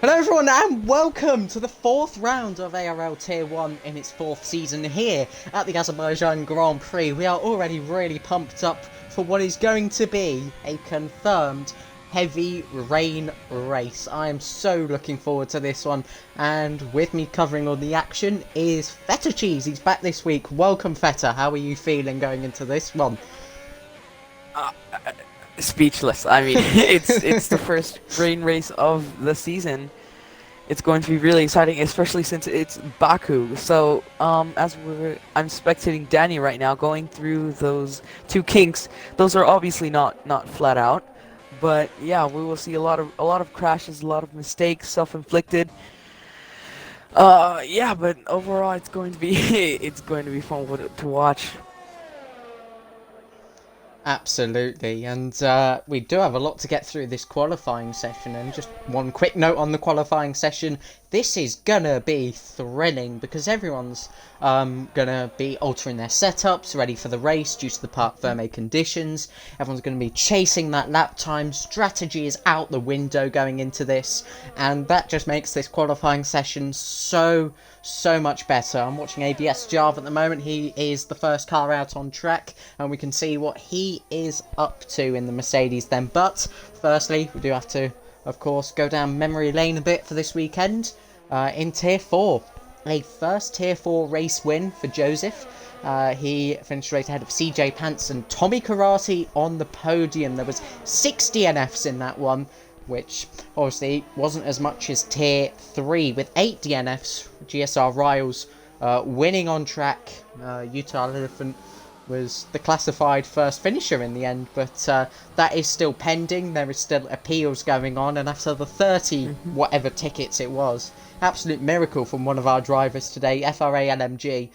Hello everyone and welcome to the fourth round of ARL Tier 1 in its fourth season here at the Azerbaijan Grand Prix. We are already really pumped up for what is going to be a confirmed heavy rain race. I am so looking forward to this one, and with me covering all the action is Feta Cheese. He's back this week. Welcome Feta, how are you feeling going into this one? Uh, Speechless. I mean, it's the first rain race of the season. It's going to be really exciting, especially since it's Baku. So, I'm spectating Danny right now, going through those two kinks. Those are obviously not flat out, but yeah, we will see a lot of crashes, a lot of mistakes, self-inflicted. Yeah, but overall, it's going to be it's going to be fun to watch. Absolutely, and we do have a lot to get through this qualifying session, and just one quick note on the qualifying session. This is gonna be thrilling because everyone's gonna be altering their setups, ready for the race due to the parc fermé conditions. Everyone's gonna be chasing that lap time. Strategy is out the window going into this, and that just makes this qualifying session so much better. I'm watching ABS Jarv at the moment. He is the first car out on track, and we can see what he is up to in the Mercedes then. But firstly, we do have to, of course, go down memory lane a bit for this weekend. In Tier 4, a first Tier 4 race win for Joseph. He finished right ahead of CJ Pants and Tommy Karate on the podium. There was 6 DNFs in that one, which obviously wasn't as much as Tier 3, with 8 DNFs. GSR Riles winning on track. Utah Elephant was the classified first finisher in the end, but that is still pending. There is still appeals going on, and after the 30 whatever tickets it was, absolute miracle from one of our drivers today, FRA LMG,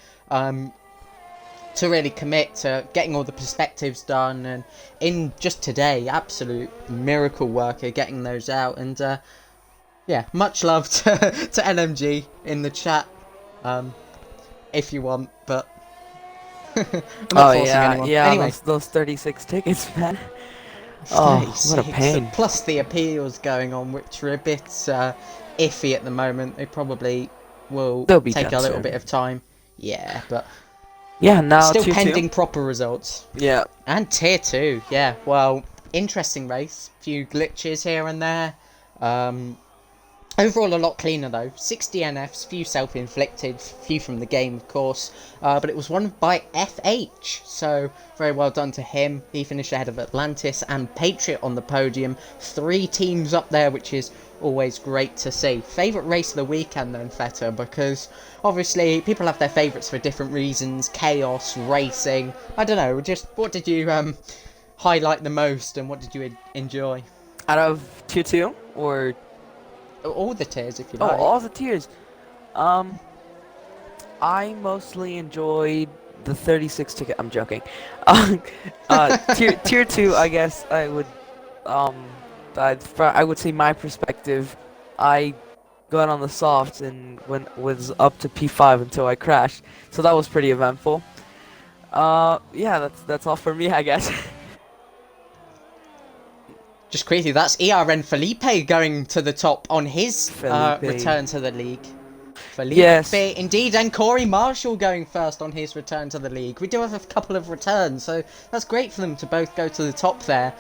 to really commit to getting all the perspectives done, and in just today, absolute miracle worker getting those out. And yeah, much love to LMG in the chat, if you want, but I'm not Oh forcing yeah, anyone. yeah, Anyway, those 36 tickets, man. Oh, what a 36, pain. plus the appeals going on, which are a bit iffy at the moment. They probably will They'll be take done a little bit soon. of time. Yeah, but Yeah, now still tier two. pending proper results. Yeah. And Tier 2, yeah, well, interesting race. Few glitches here and there. Um, Overall, a lot cleaner though. 6 DNFs, few self-inflicted, few from the game, of course. But it was won by FH, so very well done to him. He finished ahead of Atlantis and Patriot on the podium. 3 teams up there, which is always great to see. Favourite race of the weekend then, Feta, because obviously people have their favourites for different reasons. Chaos, racing, I don't know, just what did you highlight the most, and what did you enjoy? Out of tier two, or All the tiers, if you oh, like. all the tiers. Um, I mostly enjoyed the 36 ticket. I'm joking. Tier two, I guess I would um, I would say my perspective. I got on the softs and was up to P5 until I crashed. So that was pretty eventful. Yeah, that's all for me, I guess. Just quickly, that's ERN Felipe going to the top on his Felipe. return to the league. Felipe, Yes. indeed, and Corey Marshall going first on his return to the league. We do have a couple of returns, so that's great for them to both go to the top there,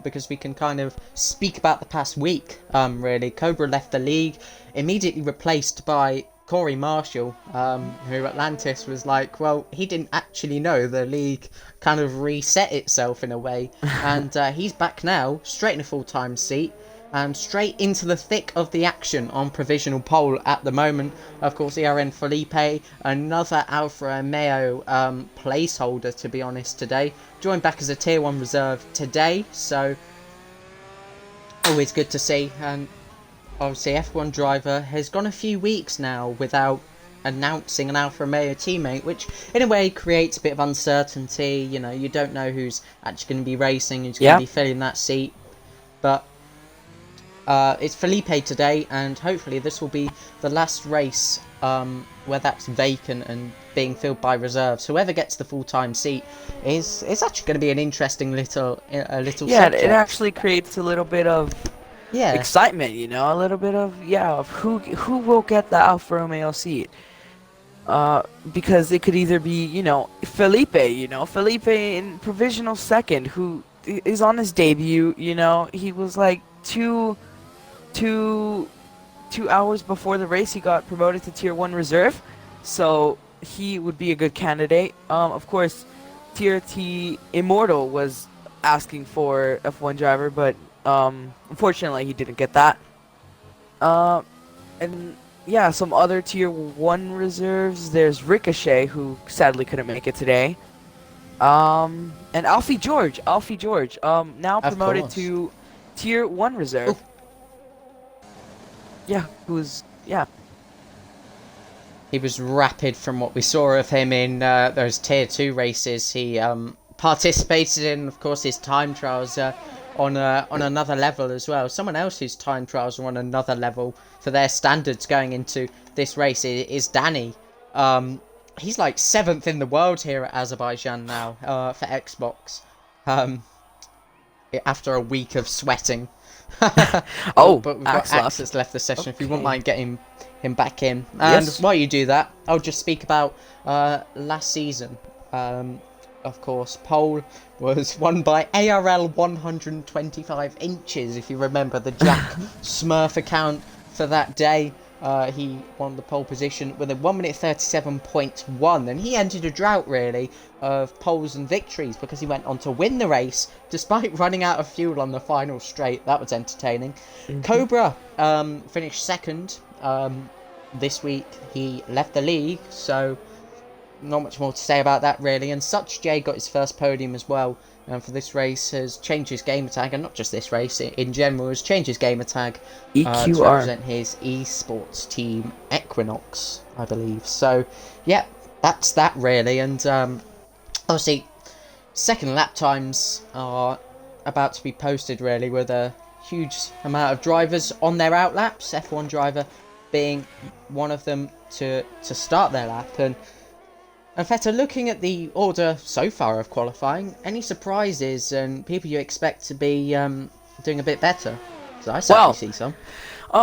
because we can kind of speak about the past week, really. Cobra left the league, immediately replaced by Corey Marshall, who Atlantis was like, well, he didn't actually know the league kind of reset itself in a way, and he's back now, straight in a full-time seat, and straight into the thick of the action on provisional pole at the moment. Of course, ERN Felipe, another Alfa Romeo placeholder, to be honest, today. Joined back as a Tier 1 reserve today, so always good to see. And obviously, F1 driver has gone a few weeks now without announcing an Alfa Romeo teammate, which in a way creates a bit of uncertainty. You know, you don't know who's actually going to be racing, who's going to Yeah. be filling that seat. But it's Felipe today, and hopefully this will be the last race where that's vacant and being filled by reserves. Whoever gets the full-time seat is actually going to be an interesting little Yeah, subject. it actually creates a little bit of Yeah. excitement, you know, a little bit of of who will get the Alfa Romeo seat. Because it could either be, Felipe in provisional second, who is on his debut. He was like two 2 hours before the race, he got promoted to Tier 1 Reserve, so he would be a good candidate. Of course, Tier T Immortal was asking for F1 driver, but unfortunately he didn't get that. And yeah, some other Tier 1 reserves. There's Ricochet, who sadly couldn't make it today. And Alfie George, now Of promoted course. to Tier 1 Ooh. Reserve. Yeah, He was rapid from what we saw of him in those Tier 2 races. He participated in, of course, his time trials on another level as well. Someone else's time trials are on another level for their standards going into this race is Danny. He's like 7th in the world here at Azerbaijan now for Xbox. After a week of sweating. Oh, but we've got Axe that's left the session. If you wouldn't Okay. mind getting him back in. And Yes. while you do that, I'll just speak about last season. Of course, pole was won by ARL 125 inches. If you remember the Jack Smurf account for that day, he won the pole position with a 1 minute 37.1, and he ended a drought really of poles and victories because he went on to win the race despite running out of fuel on the final straight. That was entertaining. Cobra finished second. This week he left the league, so not much more to say about that really. And Such J got his first podium as well for this race, has changed his gamer tag, and not just this race, in general has changed his gamer tag to EQR. represent his esports team Equinox, I believe. So yeah, that's that really. And obviously second lap times are about to be posted really, with a huge amount of drivers on their outlaps, F1 driver being one of them to start their lap. And Feta, looking at the order so far of qualifying, any surprises and people you expect to be doing a bit better? Because I certainly see some.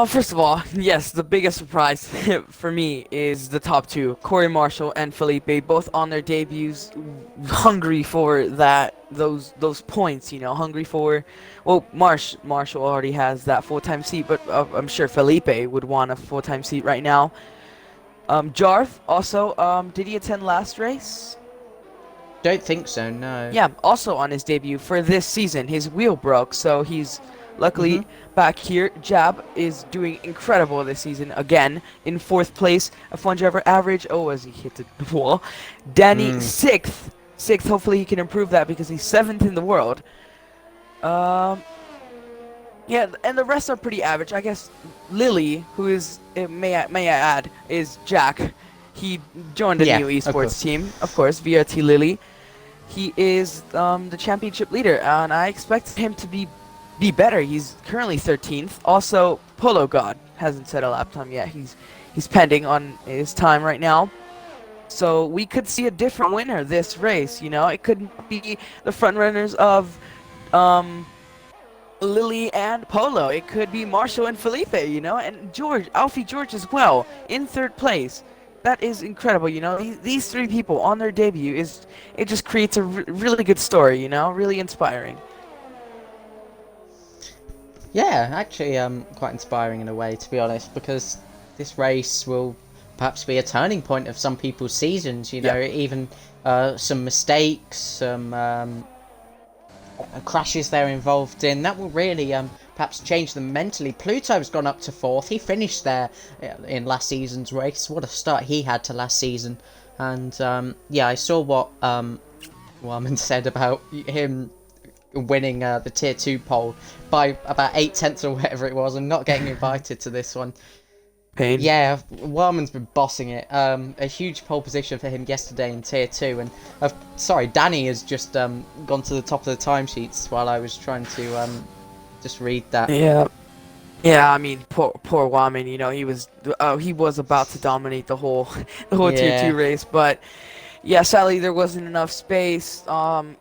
First of all, yes, the biggest surprise for me is the top two, Corey Marshall and Felipe, both on their debuts, hungry for those points, hungry for. Well, Marshall already has that full-time seat, but I'm sure Felipe would want a full-time seat right now. Jarth also, did he attend last race? Don't think so, no. Yeah, also on his debut for this season, his wheel broke, so he's luckily back here. Jab is doing incredible this season, again, in 4th place. F1 driver average, as he hit the wall. Danny, 6th. 6th, hopefully he can improve that because he's 7th in the world. Yeah, and the rest are pretty average. I guess Lilley, who is, may I add, is Jack. He joined a new esports team, of course, VRT Lilley. He is the championship leader, and I expect him to be better. He's currently 13th. Also, Polo God hasn't set a lap time yet. He's pending on his time right now. So we could see a different winner this race. It could be the front runners of Lilley and Polo. It could be Marshall and Felipe, and Alfie George as well in 3rd place. That is incredible, These 3 people on their debut it just creates a really good story, really inspiring. Yeah, actually, quite inspiring in a way, to be honest, because this race will perhaps be a turning point of some people's seasons. Even some mistakes, some crashes they're involved in, that will really perhaps change them mentally. Pluto's gone up to 4th. He finished there in last season's race. What a start he had to last season. And yeah, I saw what Warman said about him winning the tier 2 pole by about 8/10 or whatever it was, and not getting invited to this one. Pain. Yeah, Wellman's been bossing it. A huge pole position for him yesterday in Tier 2. And, sorry, Danny has just gone to the top of the timesheets while I was trying to just read that. Yeah. Yeah, I mean, poor Wellman, he was about to dominate the whole Tier 2 race, but yeah, sadly there wasn't enough space.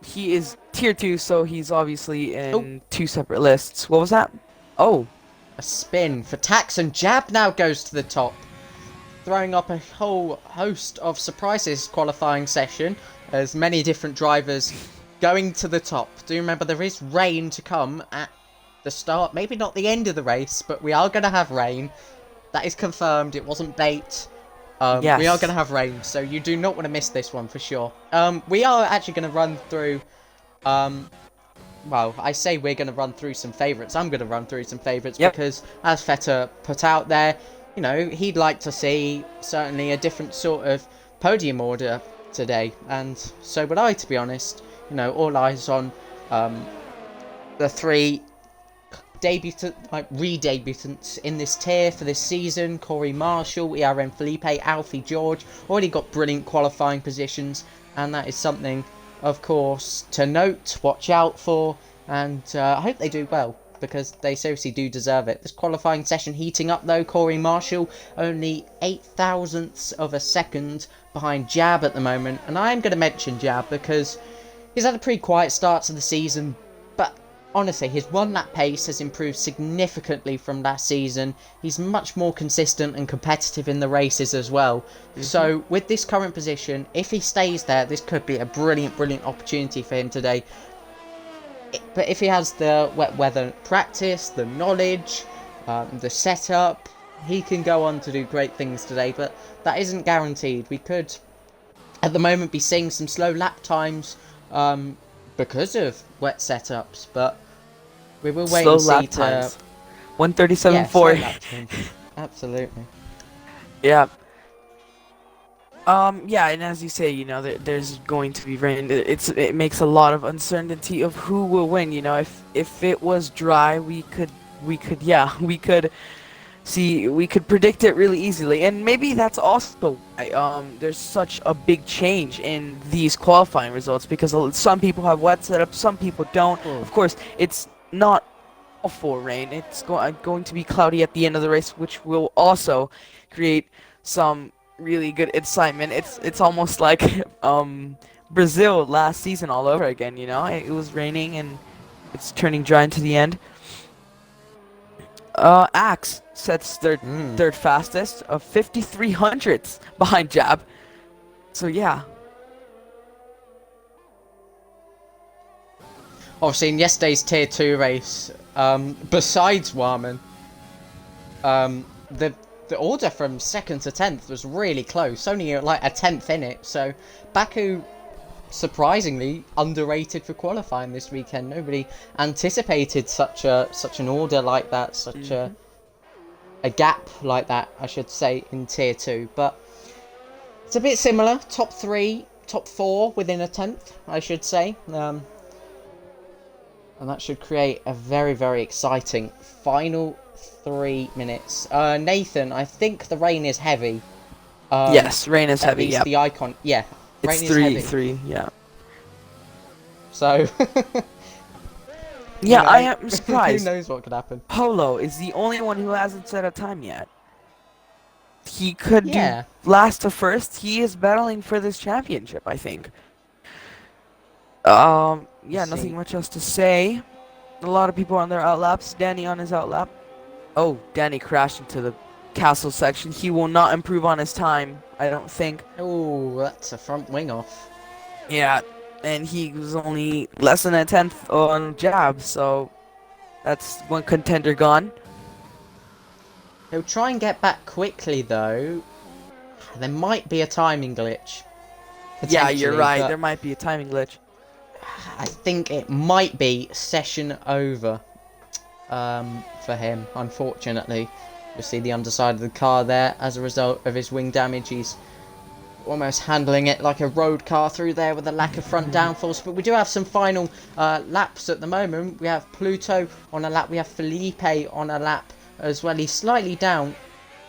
He is Tier 2, so he's obviously in 2 separate lists. What was that? Oh, A spin for Tax, and Jab now goes to the top, throwing up a whole host of surprises qualifying session, as many different drivers going to the top. Do remember there is rain to come at the start, maybe not the end of the race, but we are going to have rain. That is confirmed, it wasn't bait. Yes. We are going to have rain, so you do not want to miss this one for sure. We are actually going to run through, well, I say we're going to run through some favourites. I'm going to run through some favourites because, as Feta put out there, you know, he'd like to see certainly a different sort of podium order today. And so would I, to be honest. You know, all eyes on the three re-debutants in this tier for this season. Corey Marshall, ERM Felipe, Alfie George, already got brilliant qualifying positions, and that is something, of course, to note, watch out for, and I hope they do well, because they seriously do deserve it. This qualifying session heating up though. Corey Marshall only 8 thousandths of a second behind Jab at the moment, and I'm going to mention Jab because he's had a pretty quiet start to the season, but honestly, his one-lap pace has improved significantly from last season. He's much more consistent and competitive in the races as well. So, with this current position, if he stays there, this could be a brilliant opportunity for him today. But if he has the wet weather practice, the knowledge, the setup, he can go on to do great things today. But that isn't guaranteed. We could, at the moment, be seeing some slow lap times because of wet setups, but we will wait and see. Slow lap times. 1:37.4. Absolutely. Yeah. Yeah, and as you say, you know, there's going to be rain. It makes a lot of uncertainty of who will win. You know, if it was dry, we could predict it really easily, and maybe that's also there's such a big change in these qualifying results because some people have wet setups, some people don't. Of course, it's not all for rain. It's going to be cloudy at the end of the race, which will also create some really good excitement. It's almost like Brazil last season all over again. You know, it was raining and it's turning dry into the end. Axe sets their third fastest of 53 hundredths behind Jab. So yeah. Obviously, in yesterday's Tier 2 race, besides Warman, the order from 2nd to 10th was really close, only like a 10th in it, so Baku, surprisingly, underrated for qualifying this weekend. Nobody anticipated such an order like that, such a gap like that, I should say, in Tier 2, but it's a bit similar, top 3, top 4 within a 10th, I should say. And that should create a very exciting final 3 minutes. Nathan, I think the rain is heavy. Yes, rain is heavy. Yeah. The icon, yeah. It's rain is heavy. 3, yeah. So. Yeah, you know, I am surprised. Who knows what could happen? Polo is the only one who hasn't set a time yet. He could do last to first. He is battling for this championship, I think. Yeah, nothing much else to say. A lot of people on their outlaps. Danny on his outlap. Oh, Danny crashed into the castle section. He will not improve on his time, I don't think. Oh, that's a front wing off. Yeah, and he was only less than a 10th on Jab, so that's one contender gone. He'll try and get back quickly, though. There might be a timing glitch. Yeah, you're right. There might be a timing glitch. I think it might be session over for him, unfortunately. You'll see the underside of the car there. As a result of his wing damage, he's almost handling it like a road car through there with a lack of front downforce. But we do have some final laps at the moment. We have Pluto on a lap. We have Felipe on a lap as well. He's slightly down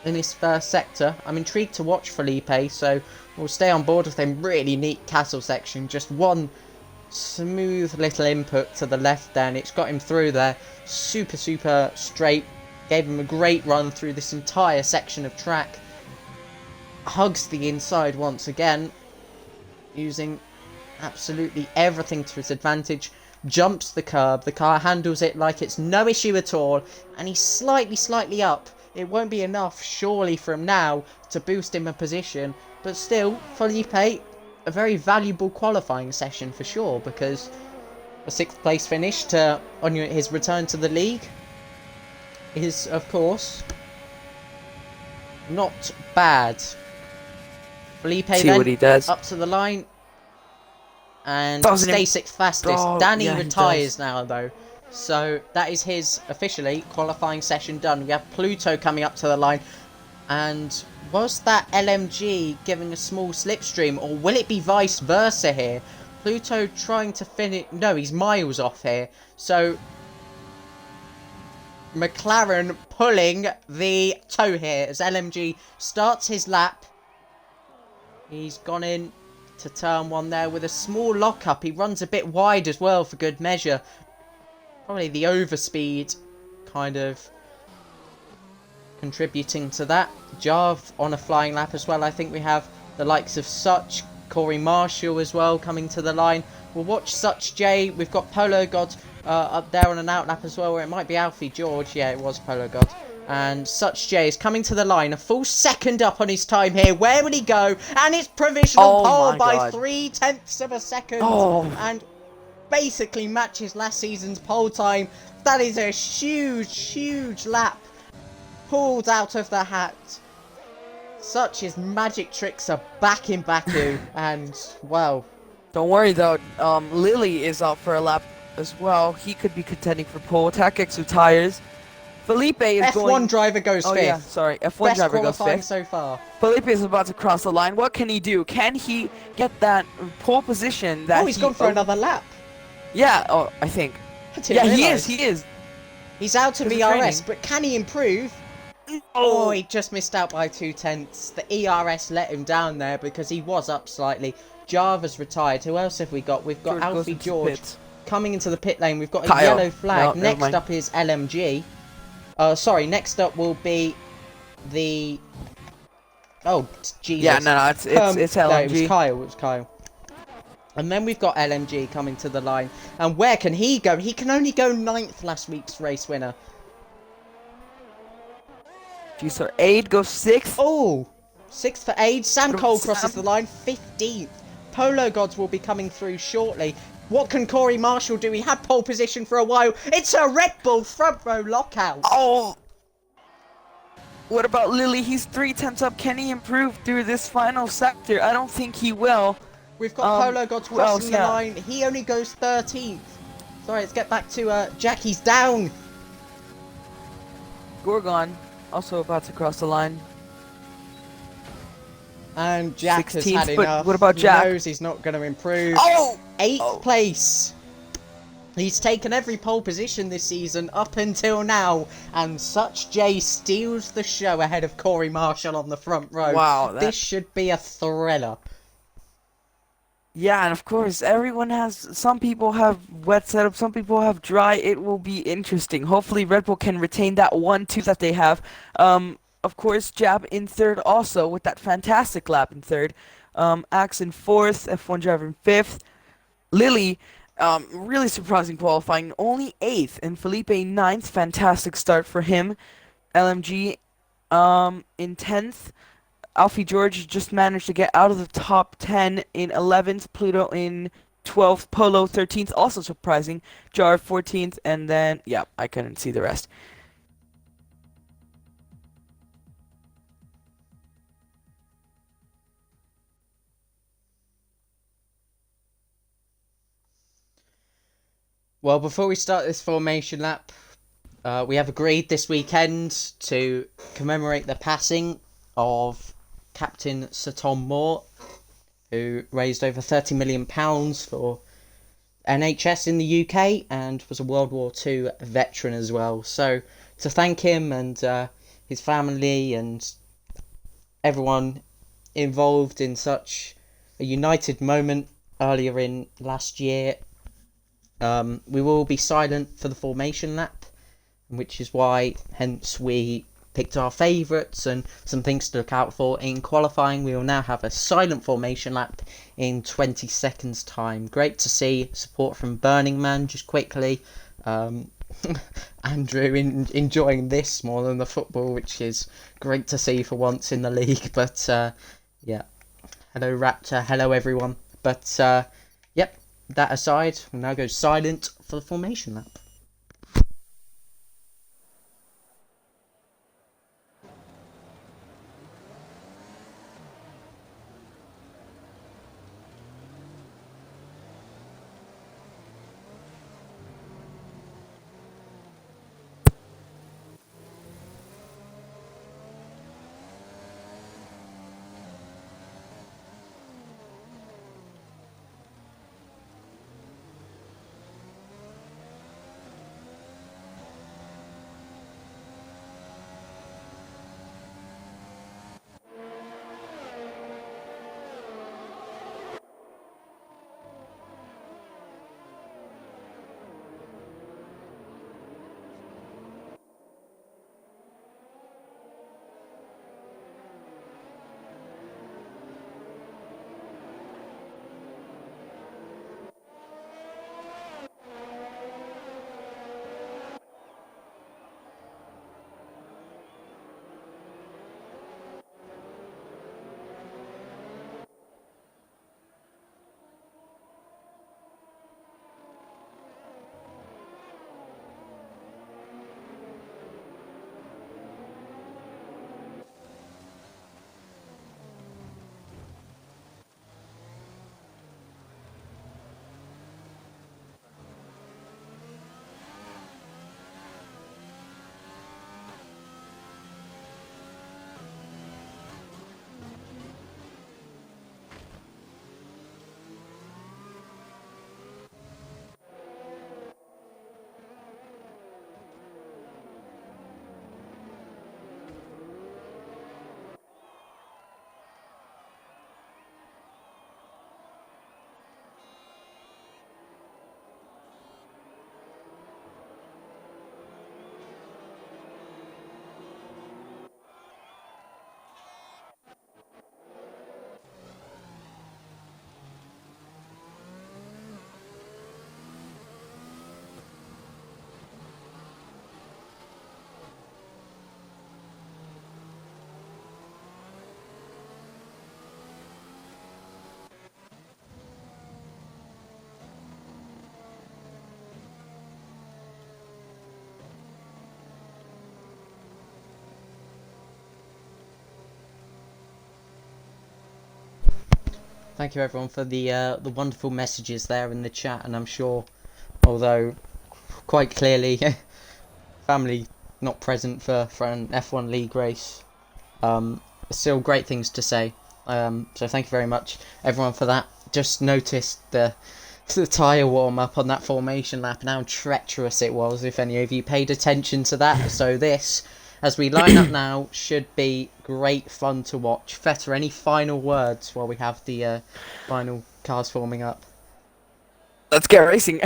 in his first sector. I'm intrigued to watch Felipe, so we'll stay on board with him. Really neat castle section. Just one smooth little input to the left there, and it's got him through there. Super straight. Gave him a great run through this entire section of track. Hugs the inside once again, using absolutely everything to his advantage. jumps the curb. The car handles it like it's no issue at all, and he's slightly up. It won't be enough, surely, from now to boost him a position, but still, Felipe, a very valuable qualifying session for sure, because a 6th place finish on his return to the league is, of course, not bad. Felipe See then what he does. up to the line and Doesn't stay him- 6th fastest. Oh, Danny yeah, he retires now though, so that is his officially qualifying session done. We have Pluto coming up to the line, and was that LMG giving a small slipstream, or will it be vice versa here? Pluto trying to finish. No, he's miles off here, so McLaren pulling the toe here as LMG starts his lap. He's gone in to turn 1 there with a small lockup. He runs a bit wide as well for good measure. Probably the overspeed kind of contributing to that. Jarv on a flying lap as well. I think we have the likes of Such, Corey Marshall as well coming to the line. We'll watch Such J. We've got Polo God up there on an outlap as well, or it might be Alfie George. Yeah, it was Polo God. And Such J is coming to the line, a full second up on his time here. Where will he go? And it's provisional pole by 0.3 of a second. And basically matches last season's pole time. That is a huge lap pulled out of the hat. Such his magic tricks are back in Baku, and well. Don't worry though, Lilley is out for a lap as well. He could be contending for pole. Takex retires. Felipe is F1 driver goes 5th. Yeah, sorry. F1 driver goes 5th. So far. Felipe is about to cross the line. What can he do? Can he get that pole position that he's gone for another lap. Yeah, I think. Yeah, he is. He's out of ERS, but can he improve? Oh, he just missed out by 0.2. The ERS let him down there because he was up slightly. Java's retired. Who else have we got? We've got Alfie George coming into the pit lane. We've got a yellow flag. Next up is LMG. Next up will be the... Oh, Jesus. Yeah, no, it's LMG. No, it was Kyle. And then we've got LMG coming to the line. And where can he go? He can only go 9th, last week's race winner. So Aid goes 6th. Oh, 6th for Aid. Sam Cole crosses the line, 15th. Polo Gods will be coming through shortly. What can Corey Marshall do? He had pole position for a while. It's a Red Bull front row lockout. Oh! What about Lilley? He's 0.3 up. Can he improve through this final sector? I don't think he will. We've got Polo Gods crossing the line. He only goes 13th. Sorry, let's get back to Jackie's down. Gorgon also about to cross the line. And Jack has had enough. What about Jack? He knows he's not going to improve. Oh! 8th place. He's taken every pole position this season up until now, and Such J steals the show ahead of Corey Marshall on the front row. Wow, this should be a thriller. Yeah, and of course, some people have wet setup, some people have dry. It will be interesting. Hopefully, Red Bull can retain that 1-2 that they have. Of course, Jab in 3rd also with that fantastic lap in 3rd. Axe in 4th, F1 driver in 5th. Lilley, really surprising qualifying, only 8th, and Felipe 9th. Fantastic start for him. LMG in 10th. Alfie George just managed to get out of the top 10 in 11th. Pluto in 12th. Polo 13th, also surprising. Jar 14th, and then, yeah, I couldn't see the rest. Well, before we start this formation lap, we have agreed this weekend to commemorate the passing of Captain Sir Tom Moore, who raised over £30 million for NHS in the UK and was a World War II veteran as well. So to thank him and his family and everyone involved in such a united moment earlier in last year, we will be silent for the formation lap, which is why hence we picked our favourites and some things to look out for in qualifying. We will now have a silent formation lap in 20 seconds time. Great to see support from Burning Man just quickly. Andrew enjoying this more than the football, which is great to see for once in the league. But yeah, hello Raptor, hello everyone. But yep, that aside, we'll now go silent for the formation lap. Thank you everyone for the wonderful messages there in the chat, and I'm sure, although quite clearly family not present for an F1 league race, still great things to say. So thank you very much everyone for that. Just noticed the tyre warm up on that formation lap and how treacherous it was, if any of you paid attention to that. So this, as we line up now, should be great fun to watch. Feta, any final words while we have the final cars forming up? Let's get racing.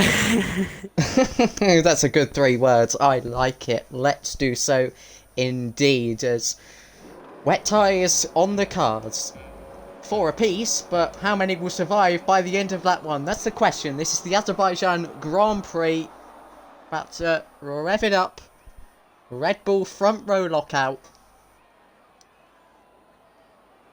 That's a good 3 words. I like it. Let's do so indeed, as wet tyres on the cards. 4 apiece, but how many will survive by the end of lap 1? That's the question. This is the Azerbaijan Grand Prix. About to rev it up. Red Bull front row lockout.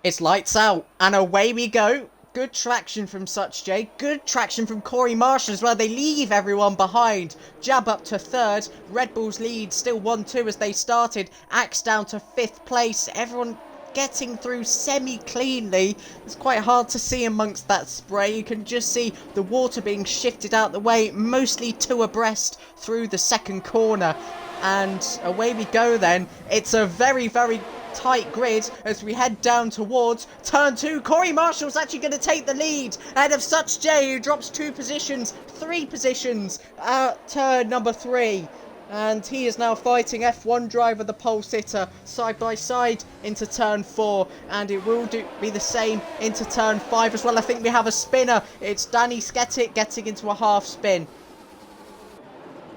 It's lights out, and away we go. Good traction from Such J. Good traction from Corey Marshall as well. They leave everyone behind. Jab up to 3rd. Red Bull's lead still 1-2 as they started. Axe down to 5th place. Everyone getting through semi-cleanly. It's quite hard to see amongst that spray. You can just see the water being shifted out the way, mostly 2 abreast through the second corner. And away we go then. It's a very, very tight grid as we head down towards turn 2. Corey Marshall's actually going to take the lead ahead of Such J, who drops 2 positions, 3 positions at turn number 3. And he is now fighting F1 driver, the pole sitter, side by side into turn 4. And it will be the same into turn 5 as well. I think we have a spinner. It's Danny Sketic getting into a half spin.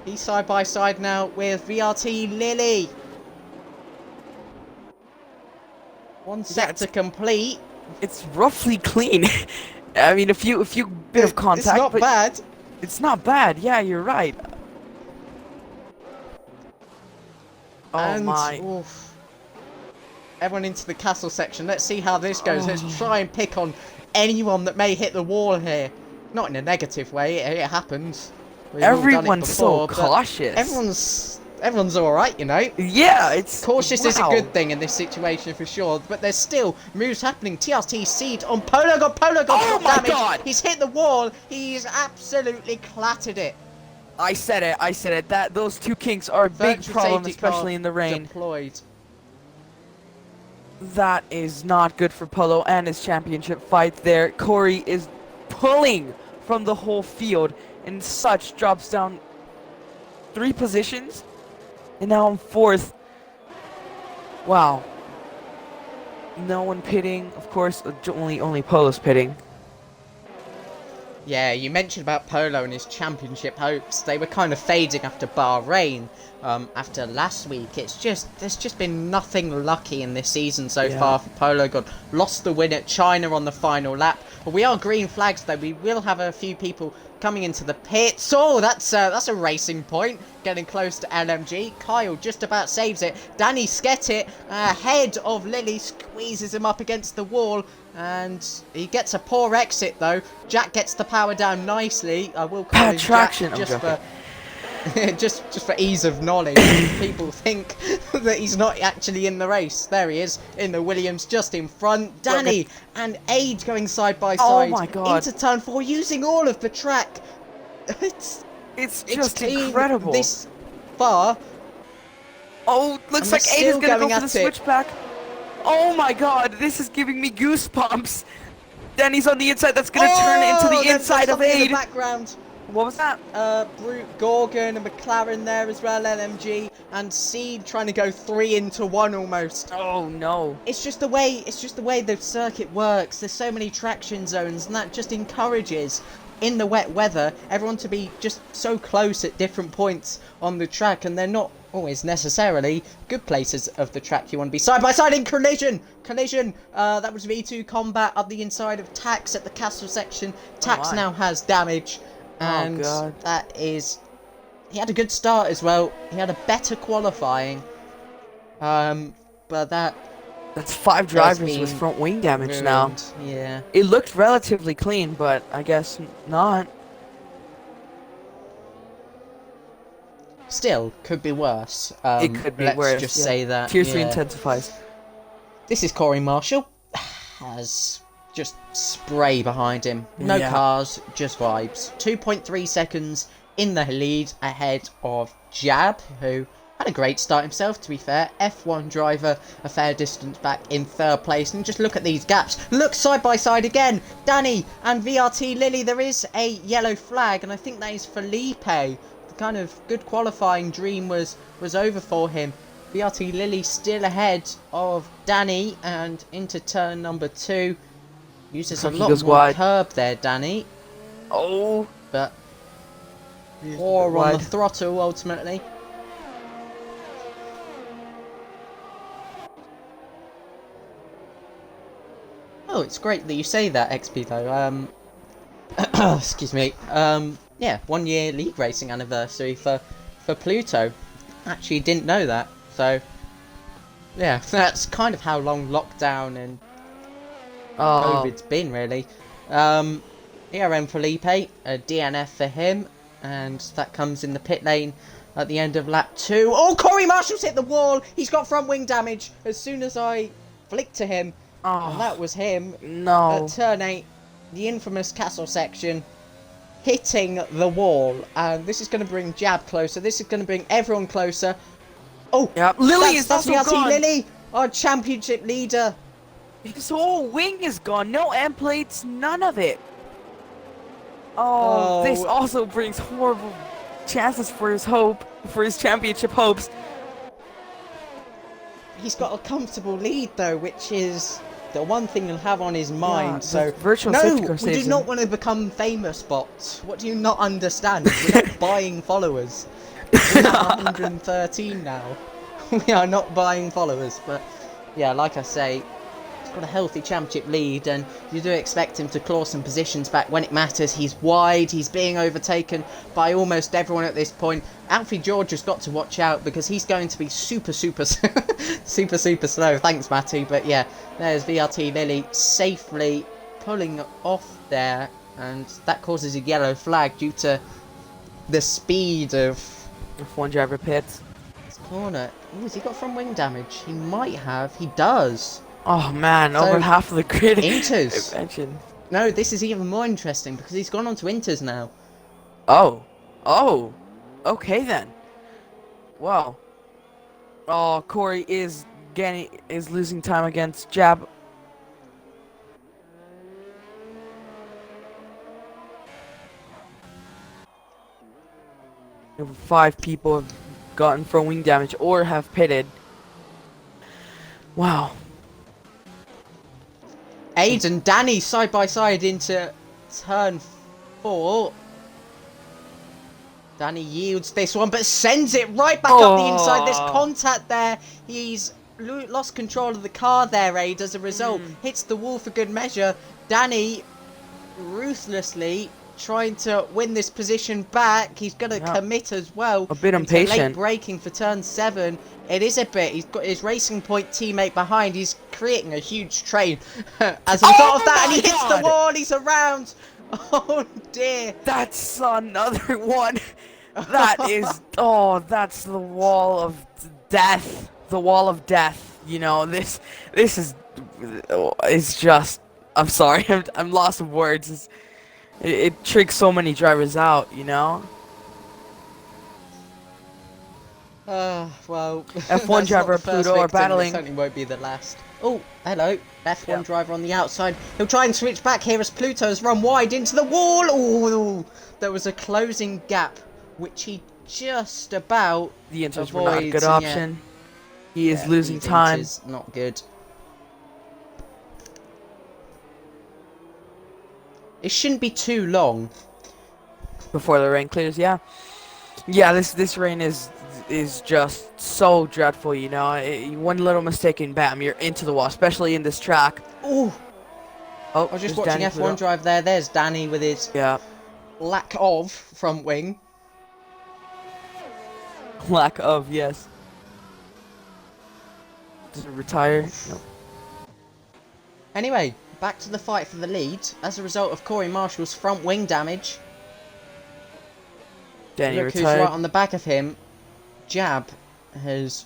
He's side by side now with VRT Lilley. One sector complete. It's roughly clean. I mean, a few bit of contact. It's not but bad. It's not bad. Yeah, you're right. Oh And, my. oof. Everyone into the castle section. Let's see how this goes. Oh. Let's try and pick on anyone that may hit the wall here. Not in a negative way. It happens. We've all done it Everyone's before, so but cautious. Everyone's all right, you know. Yeah, it's Cautious is a wow. good thing in this situation for sure, but there's still moves happening. TRT seed on Polo God. Polo God Oh got my damage. God! He's hit the wall. He's absolutely clattered it. I said it. That those two kinks are a big Virtual problem, safety especially car in the rain. Deployed. That is not good for Polo and his championship fight there. Corey is pulling from the whole field and such drops down 3 positions. And now I'm 4th. Wow. No one pitting. Of course, only Polo's pitting. Yeah, you mentioned about Polo and his championship hopes. They were kind of fading after Bahrain. After last week, there's just been nothing lucky in this season so far for Polo God. Lost the win at China on the final lap. But we are green flags though. We will have a few people coming into the pits. Oh, that's a racing point. Getting close to LMG. Kyle just about saves it. Danny Skettit ahead of Lilley, squeezes him up against the wall. And he gets a poor exit though. Jack gets the power down nicely. I will call him Jack just for just for ease of knowledge. People think that he's not actually in the race. There he is in the Williams, just in front. Danny and Age going side by side. Oh my God. Into turn 4, using all of the track. It's just clean incredible. this far. Oh, looks like still Aiden's gonna go going for the at it. switchback. Oh my God, this is giving me goosebumps. Danny's on the inside. That's gonna turn into the inside of Aid. In Aid. the background. What was that? Brute Gorgon and McLaren there as well, LMG, and Seed trying to go 3 into 1 almost. Oh no. It's just the way the circuit works. There's so many traction zones, and that just encourages, in the wet weather, everyone to be just so close at different points on the track, and they're not always necessarily good places of the track you want to be. Side by side in collision. That was V2 combat up the inside of Tax at the castle section. Tax now has damage. And that is... He had a good start as well. He had a better qualifying. But that's 5 drivers with front wing damage ruined. now. Yeah. It looked relatively clean, but I guess not. Still, could be worse. It could be let's worse. Just say that. Tier 3 intensifies. This is Corey Marshall. Has just spray behind him. No cars, just vibes. 2.3 seconds in the lead ahead of Jab, who had a great start himself, to be fair. F1 driver, a fair distance back in 3rd place. And just look at these gaps. Look side by side again. Danny and VRT Lilley. There is a yellow flag, and I think that is Felipe. The kind of good qualifying dream was over for him. VRT Lilley still ahead of Danny, and into turn number 2. Uses a lot more curb there, Danny. Oh. But 4 on the throttle, ultimately. Oh, it's great that you say that, XP, though. Excuse me. Yeah, 1 year league racing anniversary for Pluto. Actually didn't know that. So, yeah, that's kind of how long lockdown and COVID's been, really. ERM Felipe, a DNF for him, and that comes in the pit lane at the end of lap 2. Oh, Corey Marshall's hit the wall! He's got front wing damage as soon as I flicked to him. And that was him. No. At turn 8, the infamous castle section, hitting the wall. And this is going to bring Jab closer. This is going to bring everyone closer. Oh, yeah. Lilley is also gone. Lilley, our championship leader. His whole wing is gone. No end plates, none of it. Oh, this also brings horrible chances for his championship hopes. He's got a comfortable lead though, which is the one thing he'll have on his mind. So virtual we do not want to become famous bots. What do you not understand? We're not buying followers. We're at 113 now. We are not buying followers, but yeah, like I say, got a healthy championship lead, and you do expect him to claw some positions back when it matters. He's wide, he's being overtaken by almost everyone at this point. Alfie George has got to watch out because he's going to be super super slow. Thanks, Matty. But yeah, there's VRT Lilley safely pulling off there, and that causes a yellow flag due to the speed of F1 driver pits. this corner. Ooh, has he got front wing damage? He might have. He does. Oh man, So, over half of the grid. Inters. Mentioned. No, this is even more interesting because he's gone on to Inters now. Oh. Oh. Okay then. Wow. Oh, Corey is losing time against Jab. Over 5 people have gotten front wing damage or have pitted. Wow. Aiden, Danny side by side into turn 4. Danny yields this one, but sends it right back up the inside. There's contact there. He's lost control of the car there, Aid, as a result. Hits the wall for good measure. Danny ruthlessly trying to win this position back. He's going to commit as well. A bit impatient. Late braking for turn 7. It is a bit. He's got his Racing Point teammate behind. He's creating a huge train as a result of that, and he hits the wall. He's around. Oh dear. That's another one. That is, that's the wall of death. The wall of death. You know, this is, it's just, I'm sorry, I'm lost of words. It tricks so many drivers out, you know? Well, F1 driver and Pluto are battling. It certainly won't be the last. Oh, hello. F1 driver on the outside. He'll try and switch back here as Pluto's run wide into the wall. Oh, there was a closing gap, which he just about The Inters avoids. were not a good option. He is losing time. Not good. It shouldn't be too long Before the rain clears, yeah. Yeah, this rain is just so dreadful, you know. One little mistake and bam, you're into the wall, especially in this track. Oh, Oh, I was just watching F1 drive there. There's Danny with his lack of front wing. Lack of, yes. Does it retire? No. Anyway, back to the fight for the lead. As a result of Corey Marshall's front wing damage, Danny look who's retired. right on the back of him. Jab has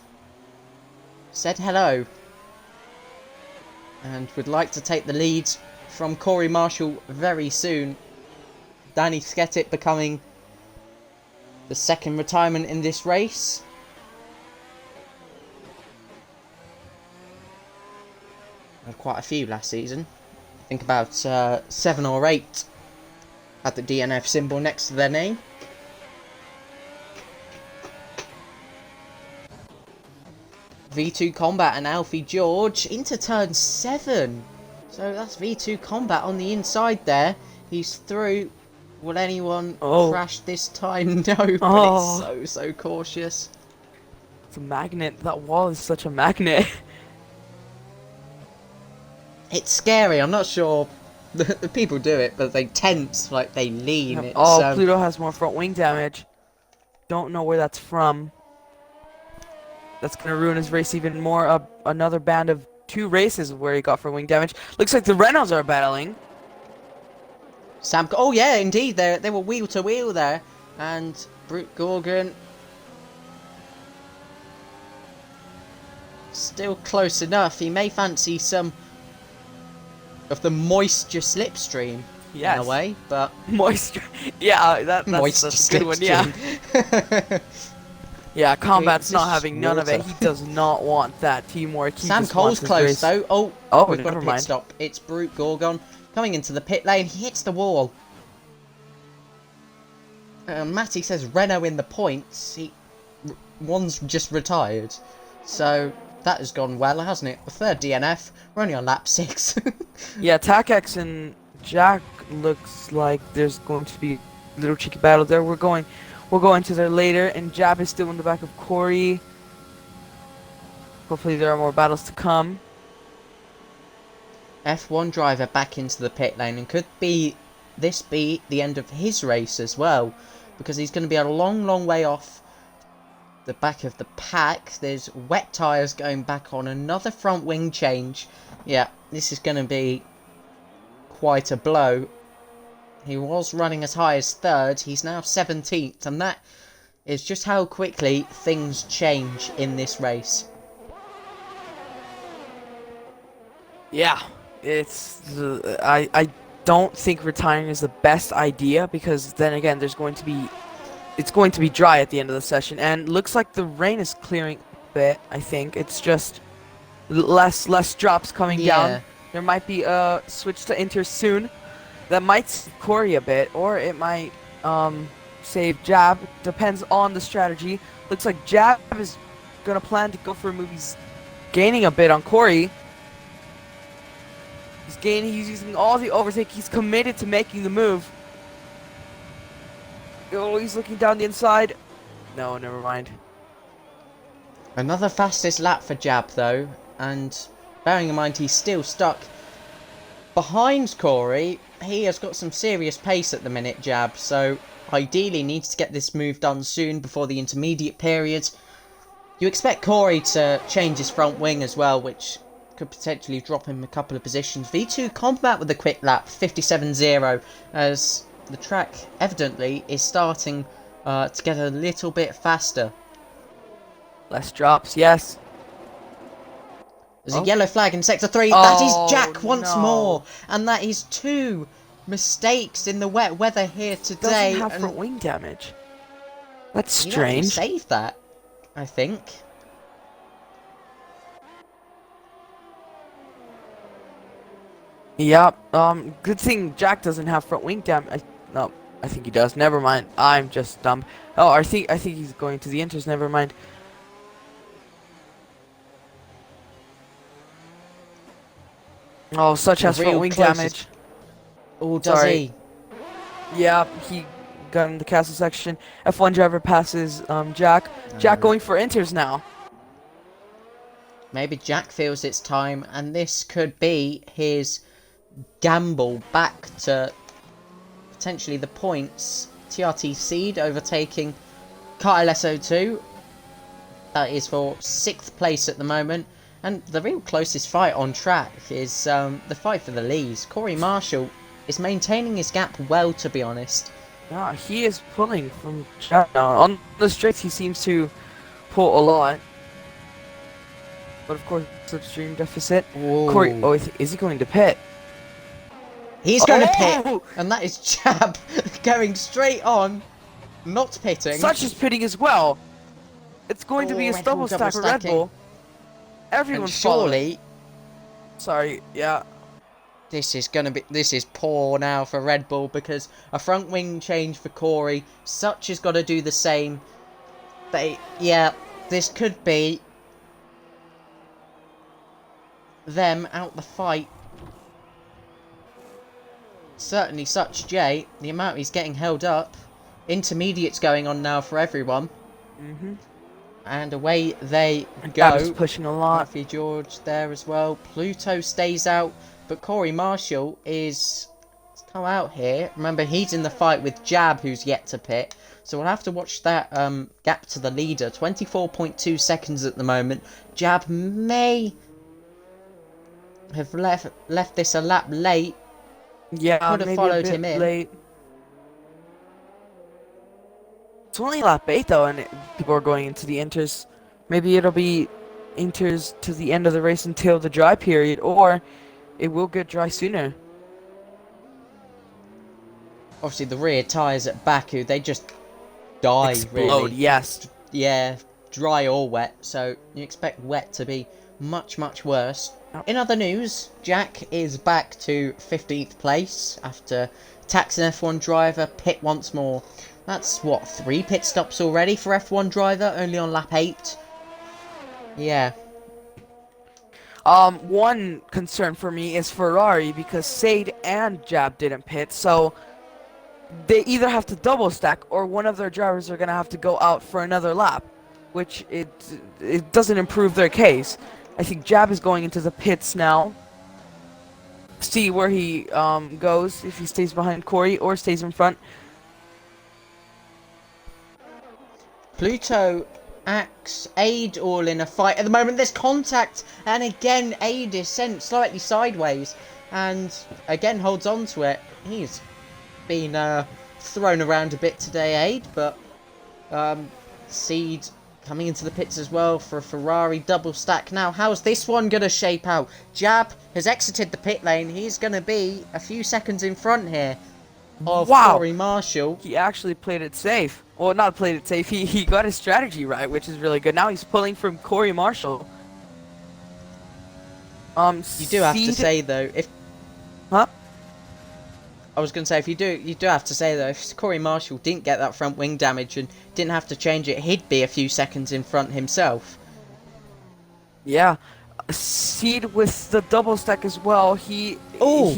said hello and would like to take the lead from Corey Marshall very soon. Danny Skettit becoming the second retirement in this race. Had quite a few last season. I think about 7 or 8 had the DNF symbol next to their name. V2 Combat and Alfie George into turn 7. So that's V2 Combat on the inside there. He's through. Will anyone crash this time? No, but it's so cautious. It's a magnet. That wall is such a magnet. It's scary. I'm not sure the people do it, but they tense, like they lean. It's, Pluto has more front wing damage. Don't know where that's from. That's gonna ruin his race even more. Another band of 2 races where he got front wing damage. Looks like the Renaults are battling. Sam. Oh yeah, indeed. They were wheel to wheel there, and Brute Gorgon still close enough. He may fancy some of the moisture slipstream in a way, but moisture. Yeah, that's a good one. Yeah. Yeah, Combat's not having none of it. He does not want that teamwork. Sam Cole's close though. We've got a pit stop. It's Brute Gorgon coming into the pit lane. He hits the wall. Matty says Renault in the points. One's just retired, so that has gone well, hasn't it? The third DNF. We're only on lap 6. Yeah, Takex and Jack looks like there's going to be a little cheeky battle there. We'll go into there later, and Jab is still in the back of Corey. Hopefully there are more battles to come. F1 driver back into the pit lane, and could this be the end of his race as well, because he's going to be a long way off the back of the pack. There's wet tyres going back on, another front wing change. Yeah, this is going to be quite a blow. He was running as high as 3rd, he's now 17th, and that is just how quickly things change in this race. Yeah, it's I don't think retiring is the best idea, because then again it's going to be dry at the end of the session, and looks like the rain is clearing a bit. I think it's just less drops coming down. There might be a switch to Inter soon. That might save Corey a bit, or it might save Jab. Depends on the strategy. Looks like Jab is gonna plan to go for a move. He's gaining a bit on Corey. He's using all the overtake. He's committed to making the move. Oh, he's looking down the inside. No, never mind. Another fastest lap for Jab though, and bearing in mind he's still stuck behind Corey. He has got some serious pace at the minute, Jab, so ideally needs to get this move done soon before the intermediate period. You expect Corey to change his front wing as well, which could potentially drop him a couple of positions. V2 combat with a quick lap, 57.0, as the track evidently is starting to get a little bit faster. Less drops, yes. There's a yellow flag in sector 3. Oh, that is Jack once no. more, and that is 2 mistakes in the wet weather here today. Doesn't have front wing damage. That's He strange. saved that, I think. Yeah, good thing Jack doesn't have front wing damage. No, I think he does. Never mind. I'm just dumb. Oh, I think he's going to the Inters. Never mind. Oh, such has front wing damage. Oh, does he? Yeah, he got in the castle section. F1 driver passes Jack. Jack going for Inters now. Maybe Jack feels it's time, and this could be his gamble back to potentially the points. TRT Seed overtaking Kyle SO2. That is for 6th place at the moment. And the real closest fight on track is the fight for the leads. Corey Marshall is maintaining his gap well, to be honest. Yeah, he is pulling from Jack now. On the straights, he seems to pull a lot. But of course, slipstream deficit. Whoa. Corey, oh, is he going to pit? He's going to pit, and that is Jab going straight on, not pitting. Such is pitting as well. It's going to be a Red double Bull stack for Red stacking. Bull. Everyone's following. Sorry, yeah. This is poor now for Red Bull, because a front wing change for Corey. Such has got to do the same. Yeah, this could be them out the fight. Certainly Such J, the amount he's getting held up. Intermediates going on now for everyone. And away they go. Gab's pushing a lot. Murphy George there as well. Pluto stays out, but Corey Marshall is come out here. Remember, he's in the fight with Jab, who's yet to pit. So we'll have to watch that gap to the leader. 24.2 seconds at the moment. Jab may have left this a lap late. Yeah, could have maybe followed a bit him in. late. It's only lap 8 though, and people are going into the Inters. Maybe it'll be Inters to the end of the race until the dry period, or it will get dry sooner. Obviously, the rear tyres at Baku, they just die, Explode, really. yes. Yeah, dry or wet, so you expect wet to be much worse. In other news, Jack is back to 15th place after taxing F1 driver, pit once more. That's, what, 3 pit stops already for F1 driver, only on lap 8? Yeah. One concern for me is Ferrari, because Sade and Jab didn't pit, so they either have to double stack, or one of their drivers are going to have to go out for another lap, which it doesn't improve their case. I think Jab is going into the pits now. see where he goes, if he stays behind Corey or stays in front. Pluto, Axe, Aid all in a fight. At the moment there's contact, and again Aid is sent slightly sideways, and again holds on to it. He's been thrown around a bit today, Aid, but Seed coming into the pits as well for a Ferrari double stack. Now, how's this one going to shape out? Jab has exited the pit lane. He's going to be a few seconds in front here of Wow! Corey Marshall. He actually played it safe. Well, not played it safe. He got his strategy right, which is really good. Now he's pulling from Corey Marshall. You do have to say though, if huh? I was going to say, if you do have to say though, if Corey Marshall didn't get that front wing damage and didn't have to change it, he'd be a few seconds in front himself. Yeah. Seed with the double stack as well. He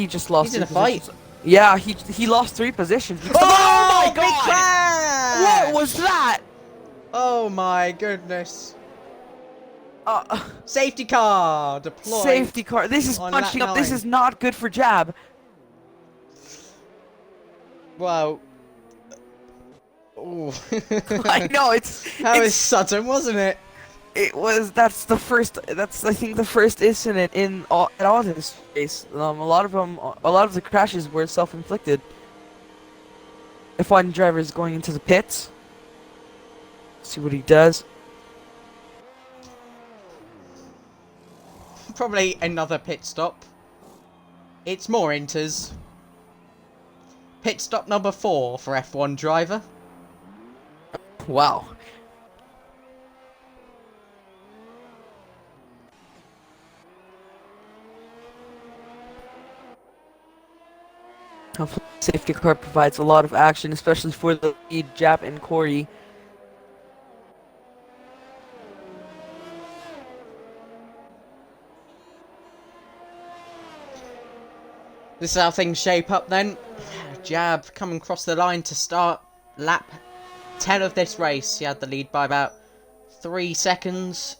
just lost. He's in a fight. Yeah, he lost 3 positions. Oh my God! big crash! What was that? Oh my goodness. Safety car deployed. Safety car. This is punching up. This is not good for Jab. Well, ooh. I know that was sudden, wasn't it? It was. That's the first. That's I think the first incident in all this race. A lot of the crashes were self-inflicted. F1 driver is going into the pits. See what he does. Probably another pit stop. It's more inters. Pit stop number 4 for F1 driver. Wow. Hopefully, safety car provides a lot of action, especially for the lead, Jap and Corey. This is how things shape up then. Jab coming across the line to start lap 10 of this race. He had the lead by about 3 seconds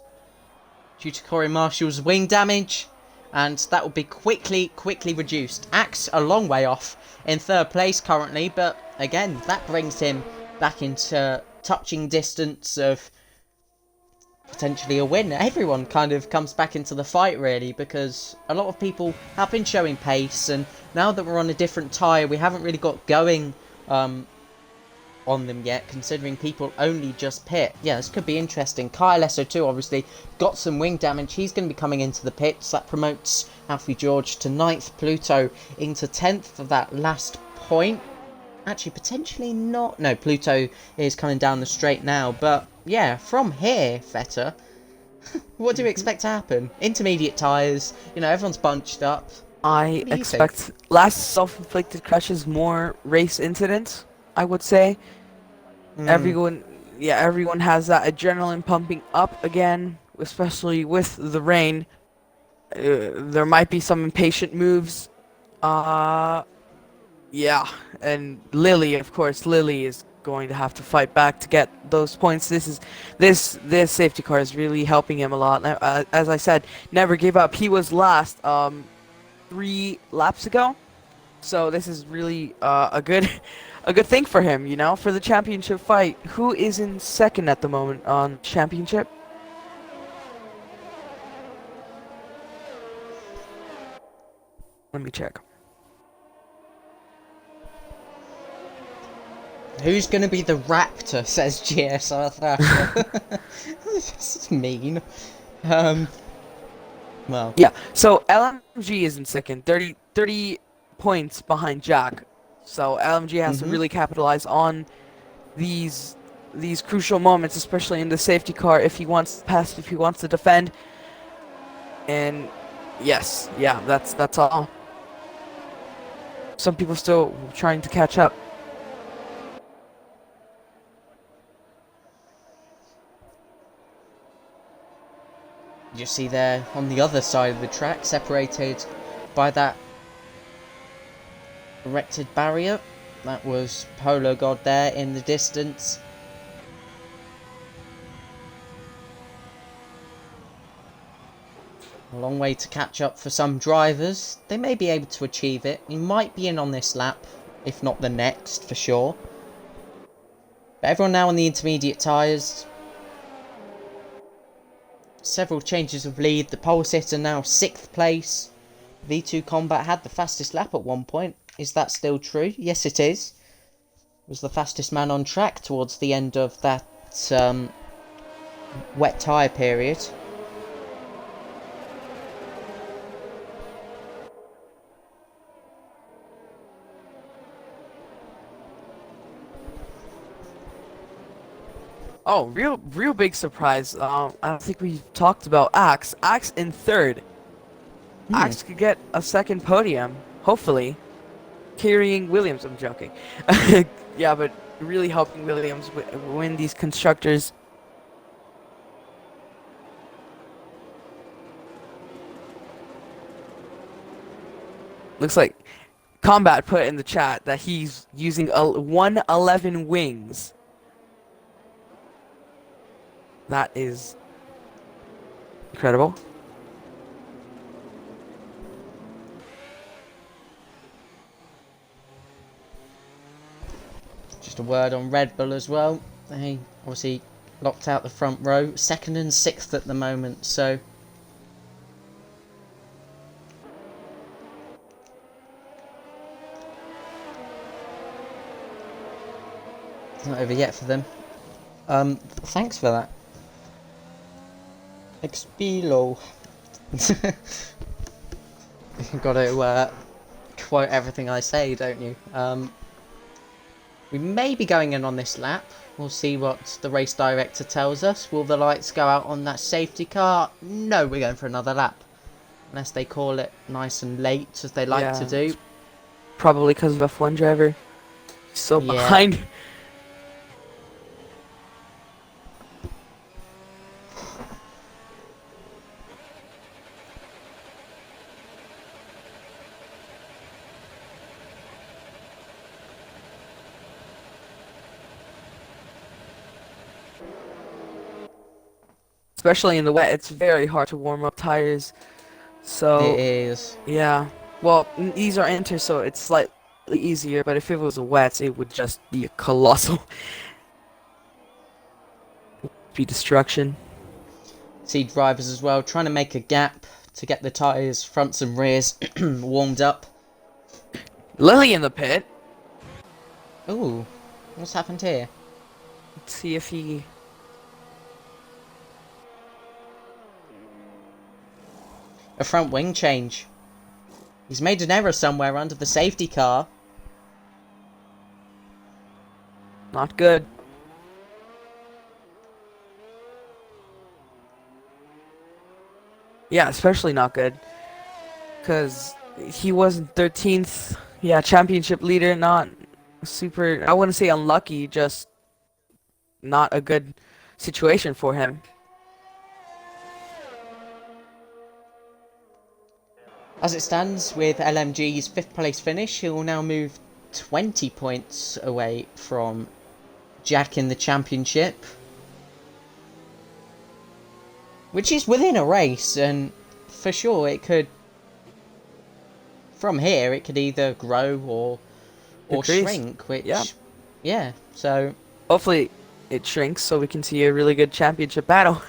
due to Corey Marshall's wing damage, and that will be quickly reduced. Axe a long way off in 3rd place currently, but again that brings him back into touching distance of potentially a win. Everyone kind of comes back into the fight really, because a lot of people have been showing pace, and now that we're on a different tyre we haven't really got going on them yet, considering people only just pit. Yeah, this could be interesting. Kyle SO2 obviously got some wing damage. He's going to be coming into the pits. That promotes Alfie George to 9th, Pluto into 10th for that last point. Actually, potentially not. No, Pluto is coming down the straight now. But yeah, from here, Feta, what do you expect to happen? Intermediate tyres, you know, everyone's bunched up. I expect less self-inflicted crashes, more race incidents, I would say. Everyone has that adrenaline pumping up again, especially with the rain. There might be some impatient moves. Yeah, and Lilley, of course, Lilley is going to have to fight back to get those points. This safety car is really helping him a lot. As I said, never gave up. He was last 3 laps ago, so this is really a good thing for him, you know, for the championship fight. Who is in 2nd at the moment on championship? Let me check. Who's going to be the Raptor, says GSR Thrasher. This is mean. Well. Yeah, so LMG is in 2nd, 30 points behind Jack. So LMG has to really capitalize on these crucial moments, especially in the safety car, if he wants to pass, if he wants to defend. And yes, yeah, that's all. Some people still trying to catch up. You see there on the other side of the track, separated by that erected barrier. That was Polo God there in the distance. A long way to catch up for some drivers. They may be able to achieve it. He might be in on this lap, if not the next, for sure. But everyone now on the intermediate tyres. Several changes of lead. The pole sitter now 6th place. V2 Combat had the fastest lap at one point. Is that still true? Yes, it is. Was the fastest man on track towards the end of that wet tyre period. Oh, real big surprise. I don't think we talked about Axe. Axe in 3rd. Axe could get a 2nd podium, hopefully. Carrying Williams, I'm joking. Yeah, but really helping Williams win these constructors. Looks like Combat put in the chat that he's using 111 wings. That is incredible. Just a word on Red Bull as well. They obviously locked out the front row. 2nd and 6th at the moment, so... It's not over yet for them. Thanks for that. Expilo. You've got to quote everything I say, don't you? We may be going in on this lap. We'll see what the race director tells us. Will the lights go out on that safety car? No, we're going for another lap. Unless they call it nice and late, as they like to do. Probably because of F1 driver. So behind. Especially in the wet, it's very hard to warm up tires. So it is. Yeah. Well, these are inter, so it's slightly easier. But if it was a wet, it would just be a colossal be destruction. See drivers as well trying to make a gap to get the tires, fronts and rears, warmed up. Lilley in the pit. Ooh, what's happened here? Let's see if he. A front wing change. He's made an error somewhere under the safety car. Not good. Yeah, especially not good. Because he wasn't 13th. Yeah, championship leader, not super. I wouldn't say unlucky, just not a good situation for him. As it stands, with LMG's 5th place finish, he will now move 20 points away from Jack in the championship. Which is within a race, and for sure it could... From here, it could either grow or shrink, which... Yeah, so... Hopefully it shrinks so we can see a really good championship battle.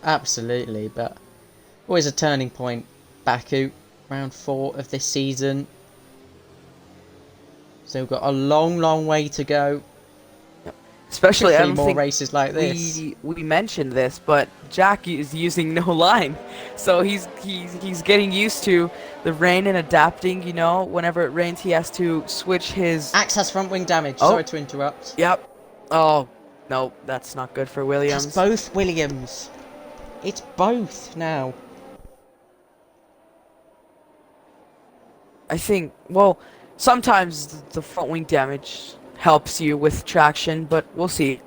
Absolutely, but always a turning point. Baku, round 4 of this season. So we've got a long way to go. Especially, I don't more think races like this. We mentioned this, but Jack is using no line, so he's getting used to the rain and adapting. You know, whenever it rains, he has to switch his. Axe has front wing damage. Oh. Sorry to interrupt. Yep. Oh no, that's not good for Williams. It's both Williams. It's both now. I think, well, sometimes the front wing damage helps you with traction, but we'll see.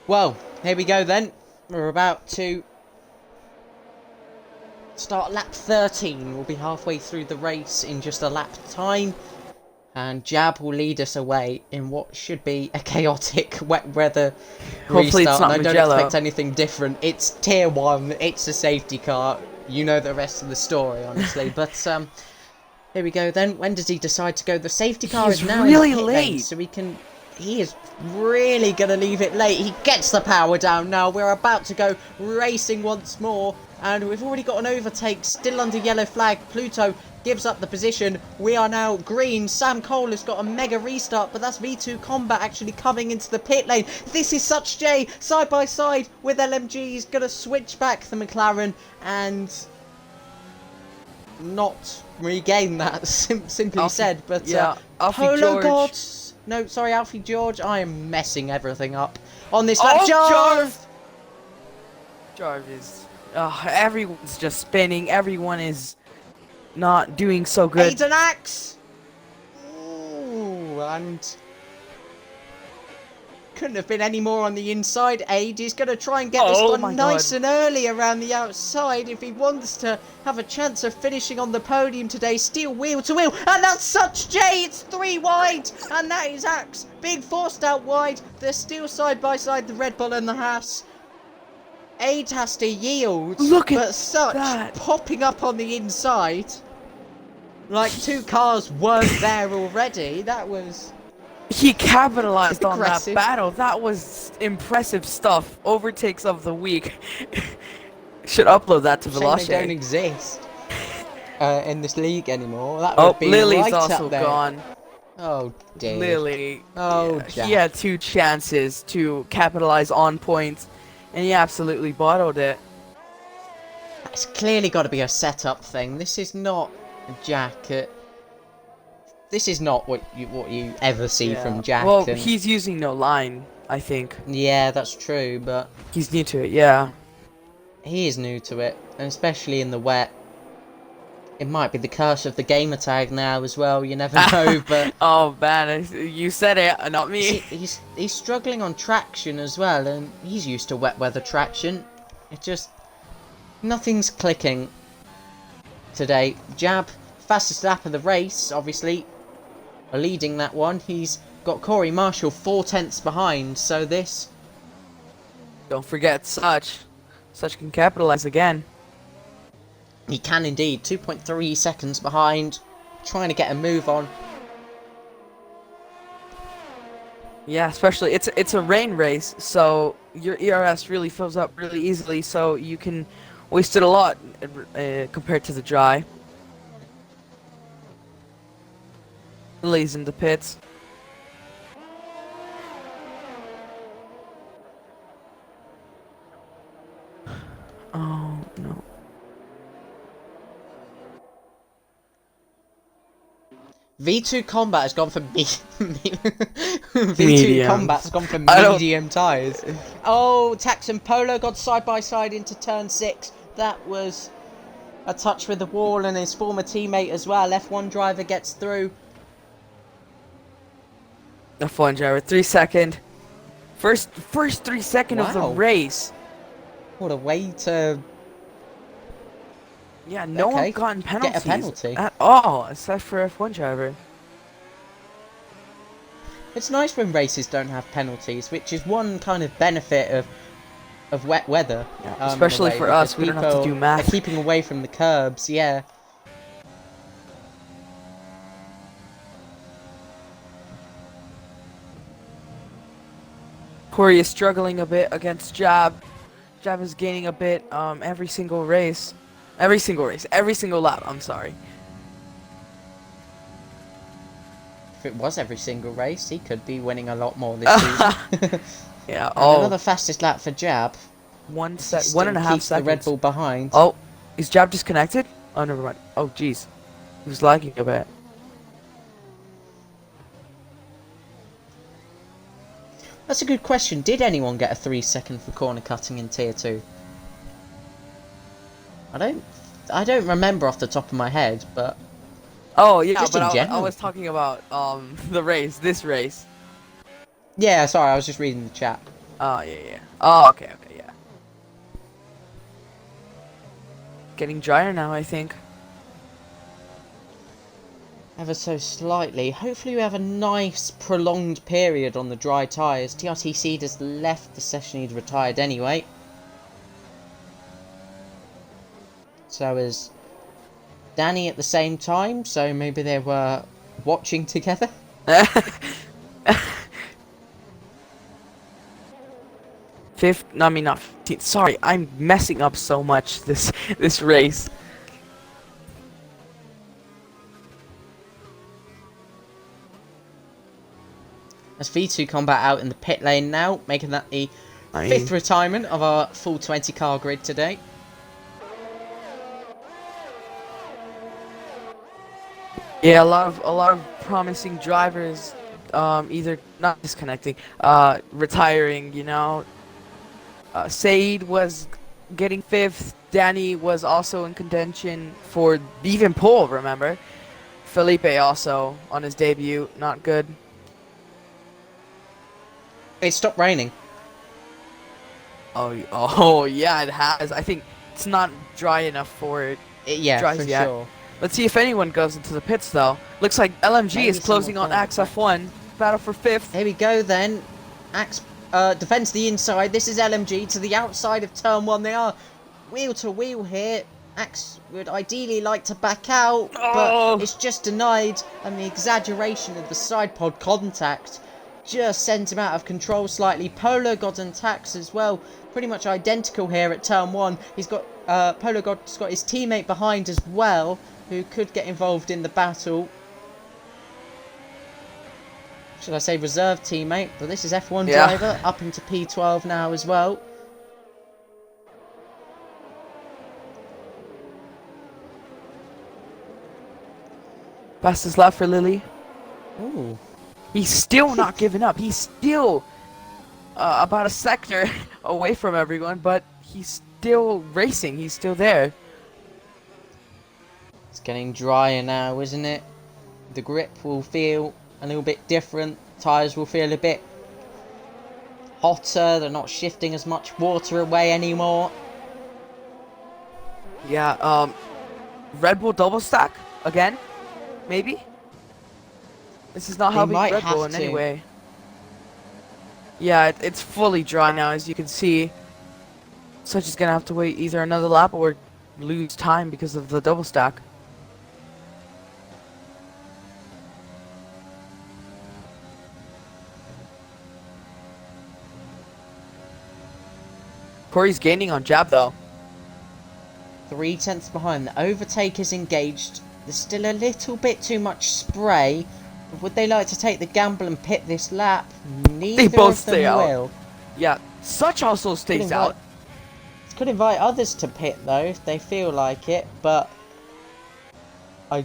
Well, here we go then. We're about to start lap 13. We'll be halfway through the race in just a lap time. And Jab will lead us away in what should be a chaotic wet weather Hopefully it's restart. And not I don't Mugello. expect anything different. It's tier 1. It's a safety car. You know the rest of the story, honestly. But here we go then. When does he decide to go? The safety car He's is now really in the pit lane, late. so he is really going to leave it late. He gets the power down now. We're about to go racing once more. And we've already got an overtake, still under yellow flag. Pluto gives up the position. We are now green. Sam Cole has got a mega restart, but that's V2 Combat actually coming into the pit lane. This is such J, side by side with LMG. He's going to switch back the McLaren and not regain that, simply said. But yeah, Alfie Polo George. Gods. No, sorry, Alfie George. I am messing everything up on this lap. Jarvis. Everyone's just spinning. Everyone is not doing so good. Aiden Axe. Ooh, and couldn't have been any more on the inside. Aid is going to try and get this one nice and early around the outside if he wants to have a chance of finishing on the podium today. Steel wheel to wheel, and that's such J. It's 3 wide, and that is Axe being forced out wide. They're still side by side, the Red Bull and the Haas. Aid has to yield, but such that. Popping up on the inside, like 2 cars weren't there already. That was... He capitalized on that aggressive battle. That was impressive stuff. Overtakes of the week. Should upload that to Veloce. They don't exist in this league anymore. That would be Lilley's right also up there. gone. Oh dear. Lilley. Oh, yeah, Jack. he had 2 chances to capitalize on points, and he absolutely bottled it. It's clearly got to be a setup thing. This is not Jack. This is not what you ever see from Jack. Well, and he's using no line, I think. yeah, that's true, but He's new to it, yeah. he is new to it, and especially in the wet. It might be the curse of the gamer tag now as well. You never know, but oh man, you said it, not me. he's struggling on traction as well, and he's used to wet weather traction. It just nothing's clicking today. Jab, fastest lap of the race, obviously. Leading that one, he's got Corey Marshall 4 tenths behind, so this... Don't forget Such can capitalize again. He can indeed, 2.3 seconds behind, trying to get a move on. Yeah, especially, it's a rain race, so your ERS really fills up really easily, so you can waste it a lot compared to the dry. Lilley's in the pits. Oh no. V2 Combat has gone for V2 Medium. Combat's gone for medium tyres. Oh, Tax and Polo got side by side into turn 6. That was a touch with the wall, and his former teammate as well. F1 driver gets through. F1 driver, 3 second. First 3 second of the Wow. race. What a way to Yeah, no one gotten penalties get a penalty at all, except for F1 driver. It's nice when races don't have penalties, which is one kind of benefit of wet weather. Yeah, especially for us, we don't have to do math. Are keeping away from the curbs, yeah. Corey is struggling a bit against Jab. Jab is gaining a bit every single race. Every single lap, I'm sorry. If it was every single race, he could be winning a lot more this season. Yeah, Another fastest lap for Jab. 1.5 keeps seconds. the Red Bull behind. Oh, is Jab disconnected? Oh, never mind. Oh, jeez. He was lagging a bit. That's a good question. Did anyone get a 3 second for corner cutting in Tier 2? I don't remember off the top of my head, but... Oh, yeah, just but in I general. was talking about this race. Yeah, sorry, I was just reading the chat. Oh, yeah. Oh, okay, yeah. Getting drier now, I think. ever so slightly. Hopefully we have a nice prolonged period on the dry tyres. TRTC just left the session, he'd retired anyway. So is Danny at the same time, so maybe they were watching together. Fifth, no, I mean not 15th. Sorry, I'm messing up so much this race. As V2 Combat out in the pit lane now, making that the fifth retirement of our full 20 car grid today. Yeah, a lot of promising drivers, either not disconnecting, retiring. You know, Saeed was getting 5th. Danny was also in contention for even pole. Remember, Felipe also on his debut, not good. It stopped raining. Oh yeah, it has. I think it's not dry enough for it. Yeah, for sure. Let's see if anyone goes into the pits though. Looks like LMG Maybe is closing on Axe F1. Battle for 5th. Here we go then. Axe defends the inside. This is LMG to the outside of turn 1. They are wheel to wheel here. Axe would ideally like to back out, but it's just denied, and the exaggeration of the side pod contact just sent him out of control slightly. Polo God and Tax as well, pretty much identical here at turn 1. He's got Polo God's got his teammate behind as well, who could get involved in the battle. Should I say reserve teammate? But this is F1 driver up into P12 now as well. Fastest lap for Lilley. Ooh. He's still not giving up. He's still about a sector away from everyone, but he's still racing. He's still there. It's getting drier now, isn't it? The grip will feel a little bit different. Tyres will feel a bit hotter. They're not shifting as much water away anymore. Yeah, Red Bull double stack again? Maybe? This is not helping Red Bull in any way. Yeah, it's fully dry now, as you can see. So just gonna have to wait either another lap or lose time because of the double stack. Corey's gaining on Jab though. 3 tenths behind. The overtake is engaged. There's still a little bit too much spray. Would they like to take the gamble and pit this lap? Neither They both of them stay out. will. Yeah, Such also stays out. Could invite others to pit though if they feel like it, but I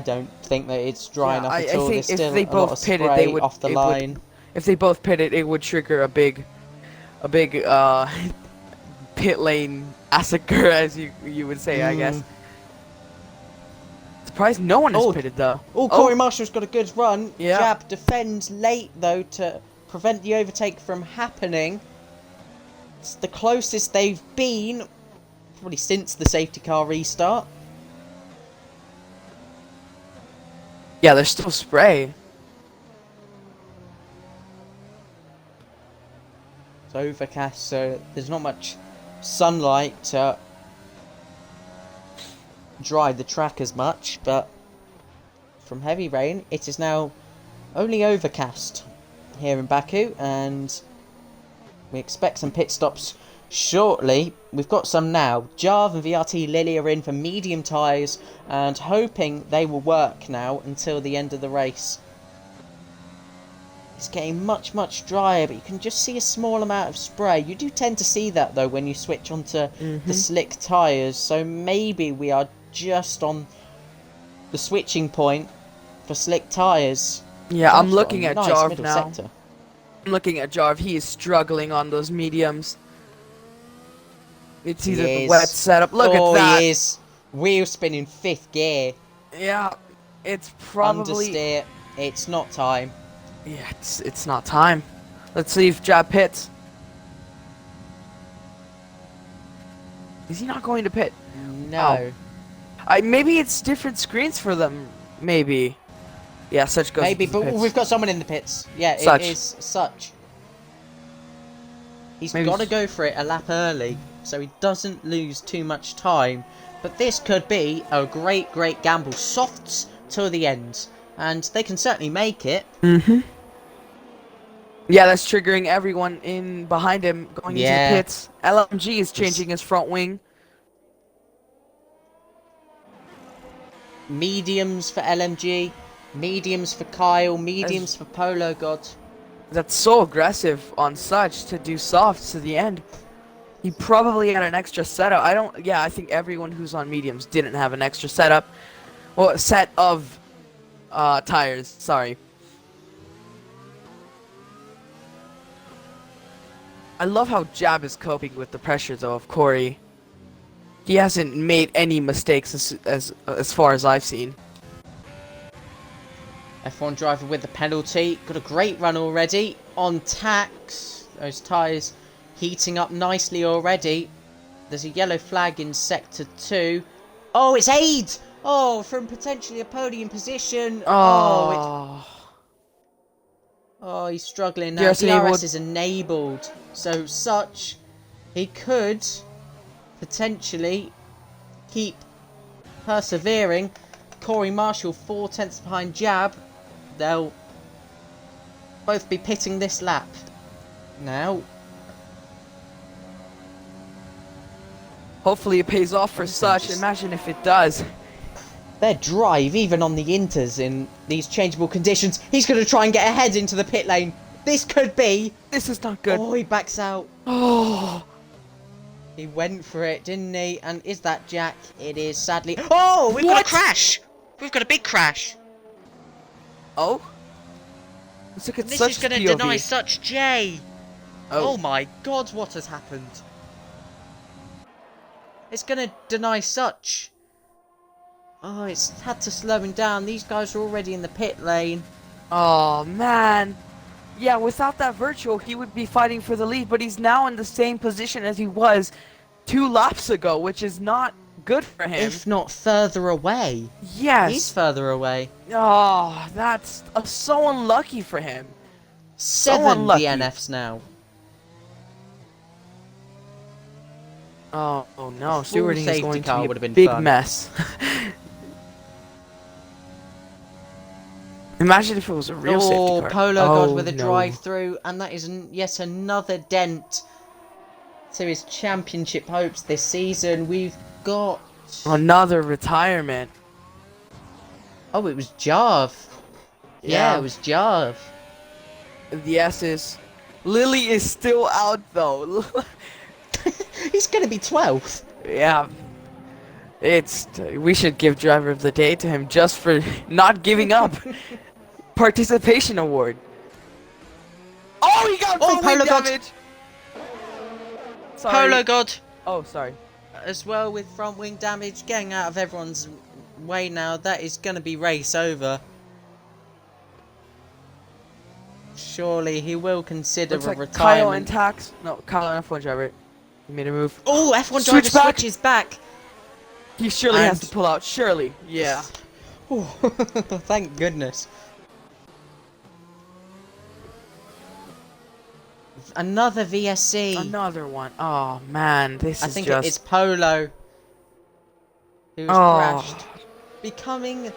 don't think that it's dry enough at all. There's still a lot of spray off the line. If they both pitted, it would trigger a big pit lane massacre, as you would say, I guess. Surprised no one has pitted though. Oh, Corey Marshall's got a good run. Yeah. Jab defends late though to prevent the overtake from happening. It's the closest they've been probably since the safety car restart. Yeah, there's still spray. It's overcast, so there's not much sunlight to dry the track as much, but from heavy rain it is now only overcast here in Baku, and we expect some pit stops shortly. We've got some now. Jarv and VRT Lilley are in for medium tyres and hoping they will work now until the end of the race. It's getting much drier, but you can just see a small amount of spray. You do tend to see that though when you switch onto the slick tyres, so maybe we are just on the switching point for slick tyres. Yeah, I'm looking at Jarv now. Sector. I'm looking at Jarv. He is struggling on those mediums. It's either the wet setup. Look at that. He is. Wheel spinning 5th gear. Yeah, it's probably understeer. It's not time. Yeah, it's not time. Let's see if Jab pits. Is he not going to pit? No. Maybe it's different screens for them. Maybe. Yeah, Such goes Maybe, into the but pits. we've got someone in the pits. Yeah, it Such. is Such. He's Maybe got to go for it a lap early, so he doesn't lose too much time. But this could be a great, great gamble. Softs till the end, and they can certainly make it. Yeah, that's triggering everyone in behind him going into the Yeah. pits. LMG is changing his front wing. Mediums for LMG, mediums for Kyle, mediums for Polo God. That's so aggressive on Such to do softs to the end. He probably had an extra setup. I think everyone who's on mediums didn't have an extra setup. Well, set of tires, sorry. I love how Jab is coping with the pressure though of Corey. He hasn't made any mistakes as far as I've seen. F1 driver with the penalty. Got a great run already. On tax. Those tyres heating up nicely already. There's a yellow flag in sector 2. Oh, it's aid! Oh, from potentially a podium position. Oh, Oh, he's struggling now. DRS DRS is enabled. So Such, he could potentially keep persevering. Corey Marshall 4/10 behind Jab. They'll both be pitting this lap now. hopefully it pays off for Such. Imagine if it does. Their drive, even on the inters in these changeable conditions. He's going to try and get ahead into the pit lane. This could be. This is not good. Oh, he backs out. Oh, He went for it, didn't he? And is that Jack? It is, sadly. Oh, we've got a crash. We've got a big crash. oh. Let's look at This Such is going to POV. deny Such J. Oh my God, what has happened? It's going to deny Such. Oh, it's had to slow him down. These guys are already in the pit lane. Oh, man. Yeah, without that virtual, he would be fighting for the lead, but he's now in the same position as he was 2 laps ago, which is not good for him. If not further away. Yes. He's further away. Oh, that's so unlucky for him. 7 unlucky. DNFs now. Oh no, stewarding is safety going car to be would a have been big fun. mess. Imagine if it was a real safety car. Polo God with a no. drive-through, and that is yet another dent to his championship hopes this season. We've got... Another retirement. Oh, it was Jarv. Yeah, Yeah. it was Jarv. The S's. Lilley is still out though. He's going to be 12th. Yeah. We should give driver of the day to him just for not giving up. Participation award. Oh, he got Oh, front wing Polo God. damage. Sorry. Polo God Oh, sorry. as well with front wing damage, getting out of everyone's way now. That is going to be race over. Surely he will consider Looks a like retirement. Kyle and Tax. No, Kyle and F1 driver. He made a move. Oh, F1 driver Switch back. switches back. He surely has And- to pull out. Surely. Yeah. Oh, thank goodness. Another VSC. Another one. Oh man, this I is think just. it's Polo who has Oh. crashed, becoming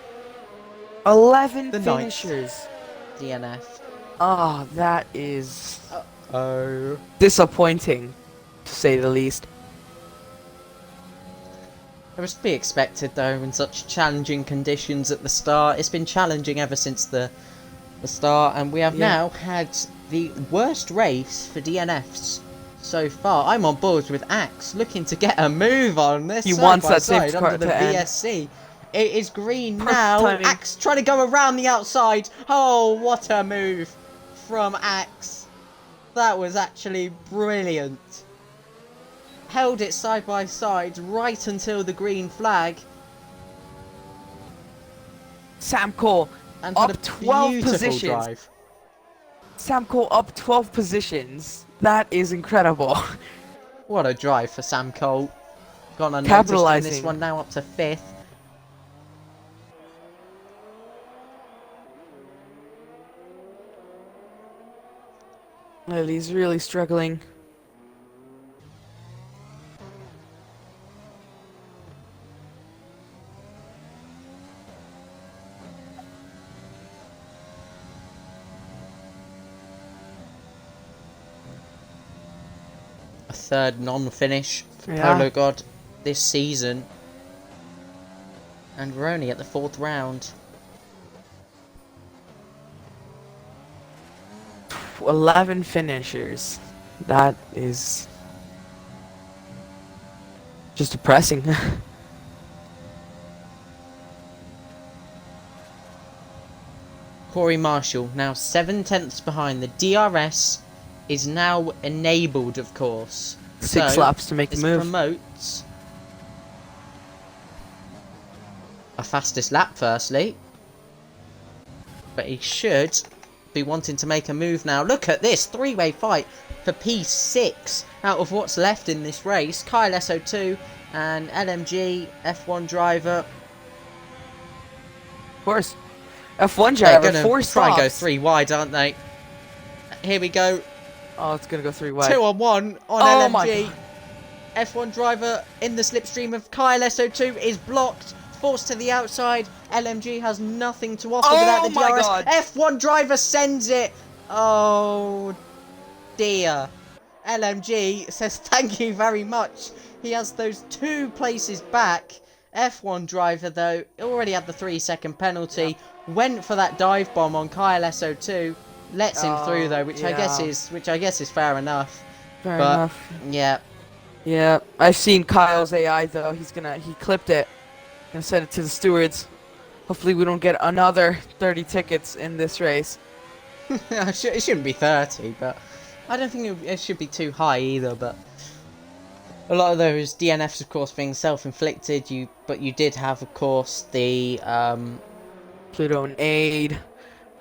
11 The ninth. finishers. DNF. Oh, that is Oh. disappointing, to say the least. It was to be expected though in such challenging conditions at the start. It's been challenging ever since the start, and we have now had the worst race for DNFs so far. I'm on board with Axe, looking to get a move on this. He side wants by that safety side car under the to end. VSC. It is green Perfect now. timing. Axe trying to go around the outside. Oh, what a move from Axe. That was actually brilliant. Held it side by side right until the green flag. Sam Cole And up had a 12 beautiful positions. drive. Sam Cole up 12 positions. That is incredible. What a drive for Sam Cole. Gone unnoticed in this Capitalising. one, now up to 5th. Lilley's really struggling. A third non-finish for Yeah. Polo God this season. And we're only at the 4th round. 11 finishers. That is just depressing. Corey Marshall now 7/10 behind. The DRS is now enabled, of course. 6 So, laps to make the this move. promotes a fastest lap, firstly. But he should be wanting to make a move now. Look at this 3-way fight for P6 out of what's left in this race. Kyle SO2 and LMG F1 driver. Of course. F1 They're driver, going 4 to try and go stops. 3 wide, aren't they? Here we go. Oh, it's going to go 3 wide. 2 on 1 on Oh my LMG. God. F1 driver in the slipstream of Kyle SO2 is blocked. Forced to the outside. LMG has nothing to offer without the my DRS. God. F1 driver sends it. Oh dear. LMG says thank you very much. He has those 2 places back. F1 driver though already had the 3-second penalty. Went for that dive bomb on Kyle SO2. Lets him through though, which I guess is fair enough. Fair enough. Yeah. Yeah, I've seen Kyle's AI though. He clipped it. Gonna send it to the stewards. Hopefully we don't get another 30 tickets in this race. It shouldn't be 30, but I don't think it should be too high either. But a lot of those DNFs, of course, being self-inflicted. But you did have, of course, the Pluto and Aid.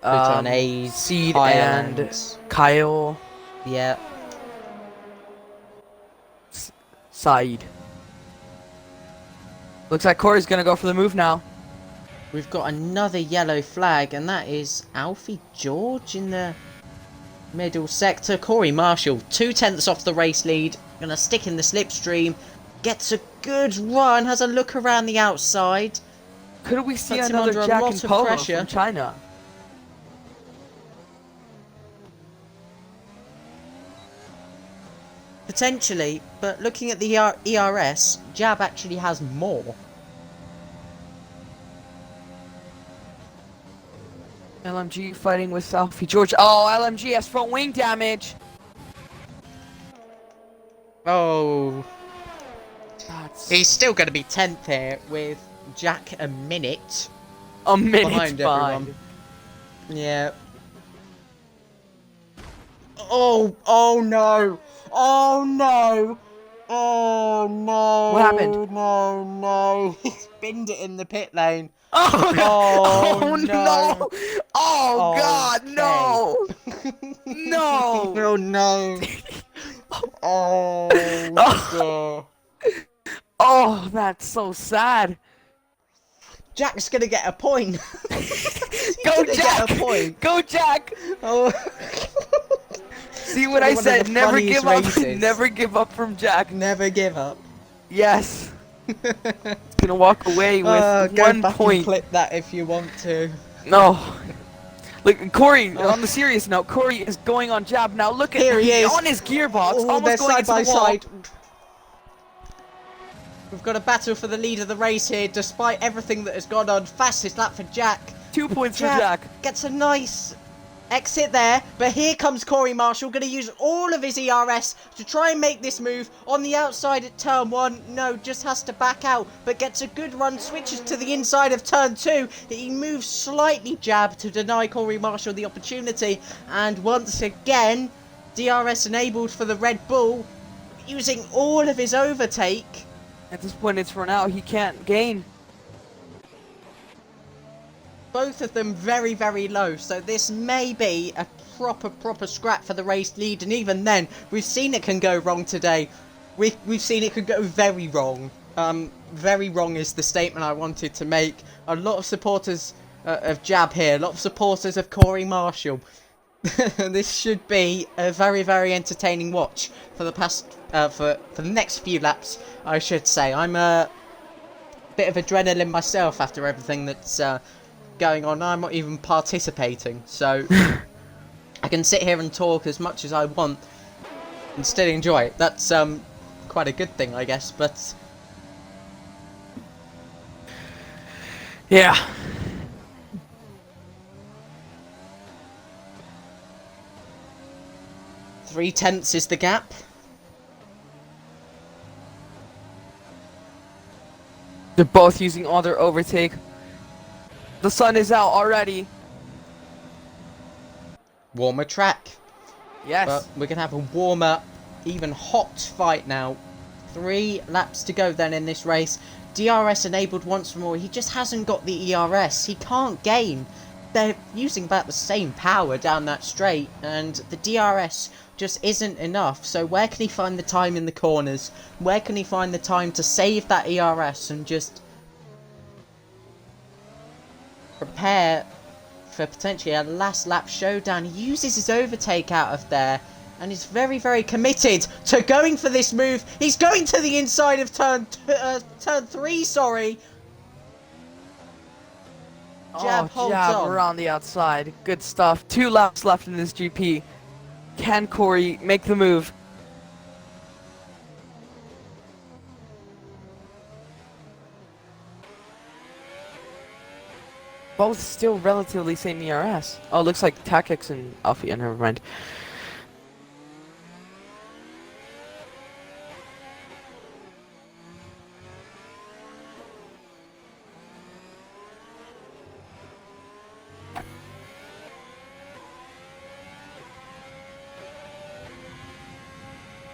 Pluto and Aid, Seed Kyle and Kyle. Yeah. Side. Looks like Corey's gonna go for the move now. We've got another yellow flag, and that is Alfie George in the middle sector. Corey Marshall, 2/10 off the race lead. Gonna stick in the slipstream. Gets a good run. Has a look around the outside. Could we see Puts him another under a Jack lot and of Polo pressure. from China? Potentially, but looking at the ERS, Jab actually has more. LMG fighting with Alfie George. Oh, LMG has front wing damage. Oh, That's he's still going to be 10th here with Jack a minute a minute behind behind. everyone. Yeah. Oh no! Oh no! Oh no! What happened? No! He spinned it in the pit lane. Oh, Oh, no. no. Oh, God, Okay. no. No. Oh no! Oh dear. Oh, that's so sad. Jack's gonna get a point. Go, gonna Jack. get a point. Go, Jack. Oh. See what One I of said? the Never funniest give up. races. Never give up from Jack. Never give up. Yes. Gonna walk away with Go 1 back point. and clip that if you want to. No. Look, Corey, on the serious note, Corey is going on Jab now. Look at Here he is. on his gearbox, Oh, almost they're going side into by the wall. side. We've got a battle for the lead of the race here, despite everything that has gone on. Fastest lap for Jack. 2 points for Jack. Gets a nice exit there, but here comes Corey Marshall, going to use all of his ERS to try and make this move on the outside at turn 1. No, just has to back out, but gets a good run, switches to the inside of turn 2. He moves slightly Jab to deny Corey Marshall the opportunity, and once again, DRS enabled for the Red Bull, using all of his overtake. At this point, it's run out. He can't gain. Both of them very, very low, so this may be a proper scrap for the race lead, and even then, we've seen it can go wrong today. We've seen it could go very wrong. Very wrong is the statement I wanted to make. A lot of supporters of Jab here, a lot of supporters of Corey Marshall. This should be a very, very entertaining watch for the past, for the next few laps, I should say. I'm a bit of adrenaline myself after everything that's going on. I'm not even participating, so I can sit here and talk as much as I want and still enjoy it. That's quite a good thing, I guess. But yeah. 3/10 is the gap. They're both using all their overtake. The sun is out already. Warmer track. Yes. But we're going to have a warmer, even hot fight now. 3 laps to go then in this race. DRS enabled once more. He just hasn't got the ERS. He can't gain. They're using about the same power down that straight, and the DRS just isn't enough. So where can he find the time in the corners? Where can he find the time to save that ERS and just prepare for potentially a last lap showdown? He uses his overtake out of there and is very, very committed to going for this move. He's going to the inside of turn 3, sorry. Jab holds on. Around the outside. Good stuff. 2 laps left in this GP. Can Corey make the move? Both still relatively same ERS. Oh, looks like Takix and Alfie, never mind.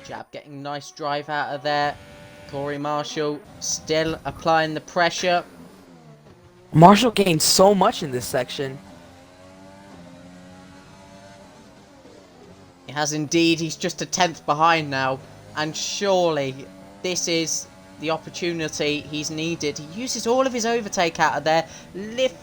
Jab getting nice drive out of there. Corey Marshall still applying the pressure. Marshall gained so much in this section. He has indeed. He's just a 10th behind now. And surely this is the opportunity he's needed. He uses all of his overtake out of there. Lift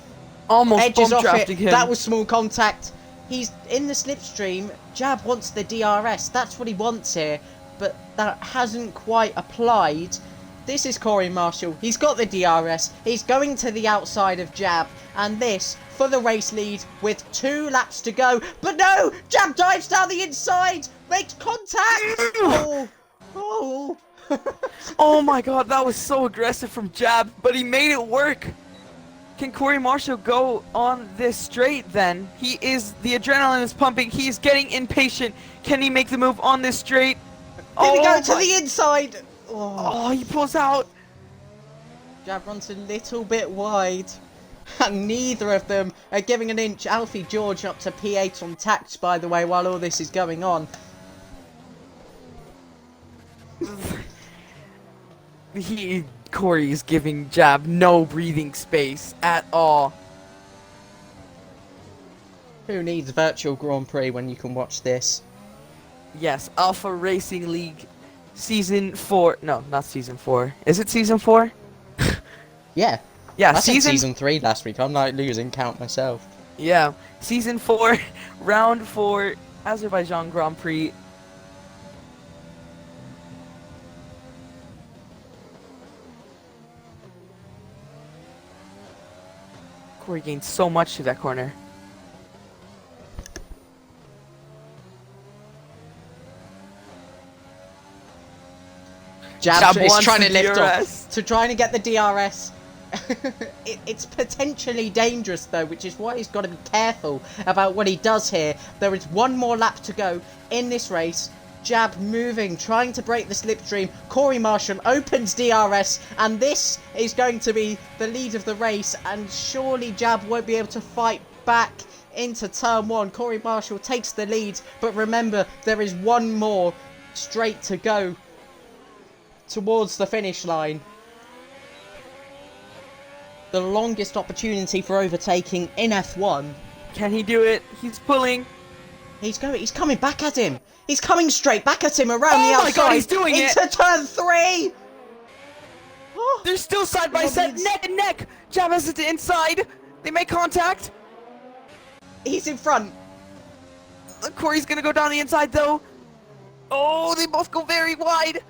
Almost edges off it. him. That was small contact. He's in the slipstream. Jab wants the DRS. That's what he wants here. But that hasn't quite applied. This is Corey Marshall. He's got the DRS. He's going to the outside of Jab. And this for the race lead with 2 laps to go. But no! Jab dives down the inside. Makes contact. Oh. Oh my god, that was so aggressive from Jab. But he made it work. Can Corey Marshall go on this straight then? The adrenaline is pumping. He's getting impatient. Can he make the move on this straight? Here we go to the inside. Oh, he pulls out. Jab runs a little bit wide. And neither of them are giving an inch. Alfie George up to P8 on tax, by the way, while all this is going on. Corey is giving Jab no breathing space at all. Who needs virtual Grand Prix when you can watch this? Yes, Alpha Racing League Season 4. No, not Season 4. Is it Season 4? Yeah. Yeah, I said Season 3 last week. I'm like losing count myself. Yeah, Season 4, Round 4, Azerbaijan Grand Prix. Corey gained so much to that corner. Jab is trying to the lift DRS. off. To trying to get the DRS. It's potentially dangerous though, which is why he's got to be careful about what he does here. There is 1 more lap to go in this race. Jab moving, trying to break the slipstream. Corey Marshall opens DRS, and this is going to be the lead of the race, and surely Jab won't be able to fight back into turn 1. Corey Marshall takes the lead, but remember, there is 1 more straight to go towards the finish line. The longest opportunity for overtaking in F1. Can he do it? He's pulling. He's coming back at him. He's coming straight back at him around the outside. Oh my god, he's doing it! Into turn 3! They're still side by side, neck and neck! Jab is at the inside. They make contact. He's in front. Corey's gonna go down the inside though. Oh, they both go very wide.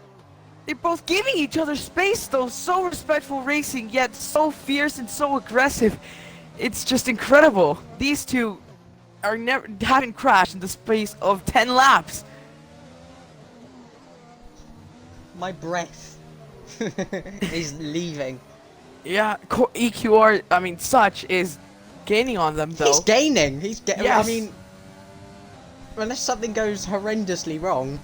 They're both giving each other space though. So respectful racing, yet so fierce and so aggressive. It's just incredible. These two are haven't crashed in the space of 10 laps. My breath is leaving. Yeah, EQR, I mean, Such is gaining on them though. He's gaining. Yes. I mean, unless something goes horrendously wrong,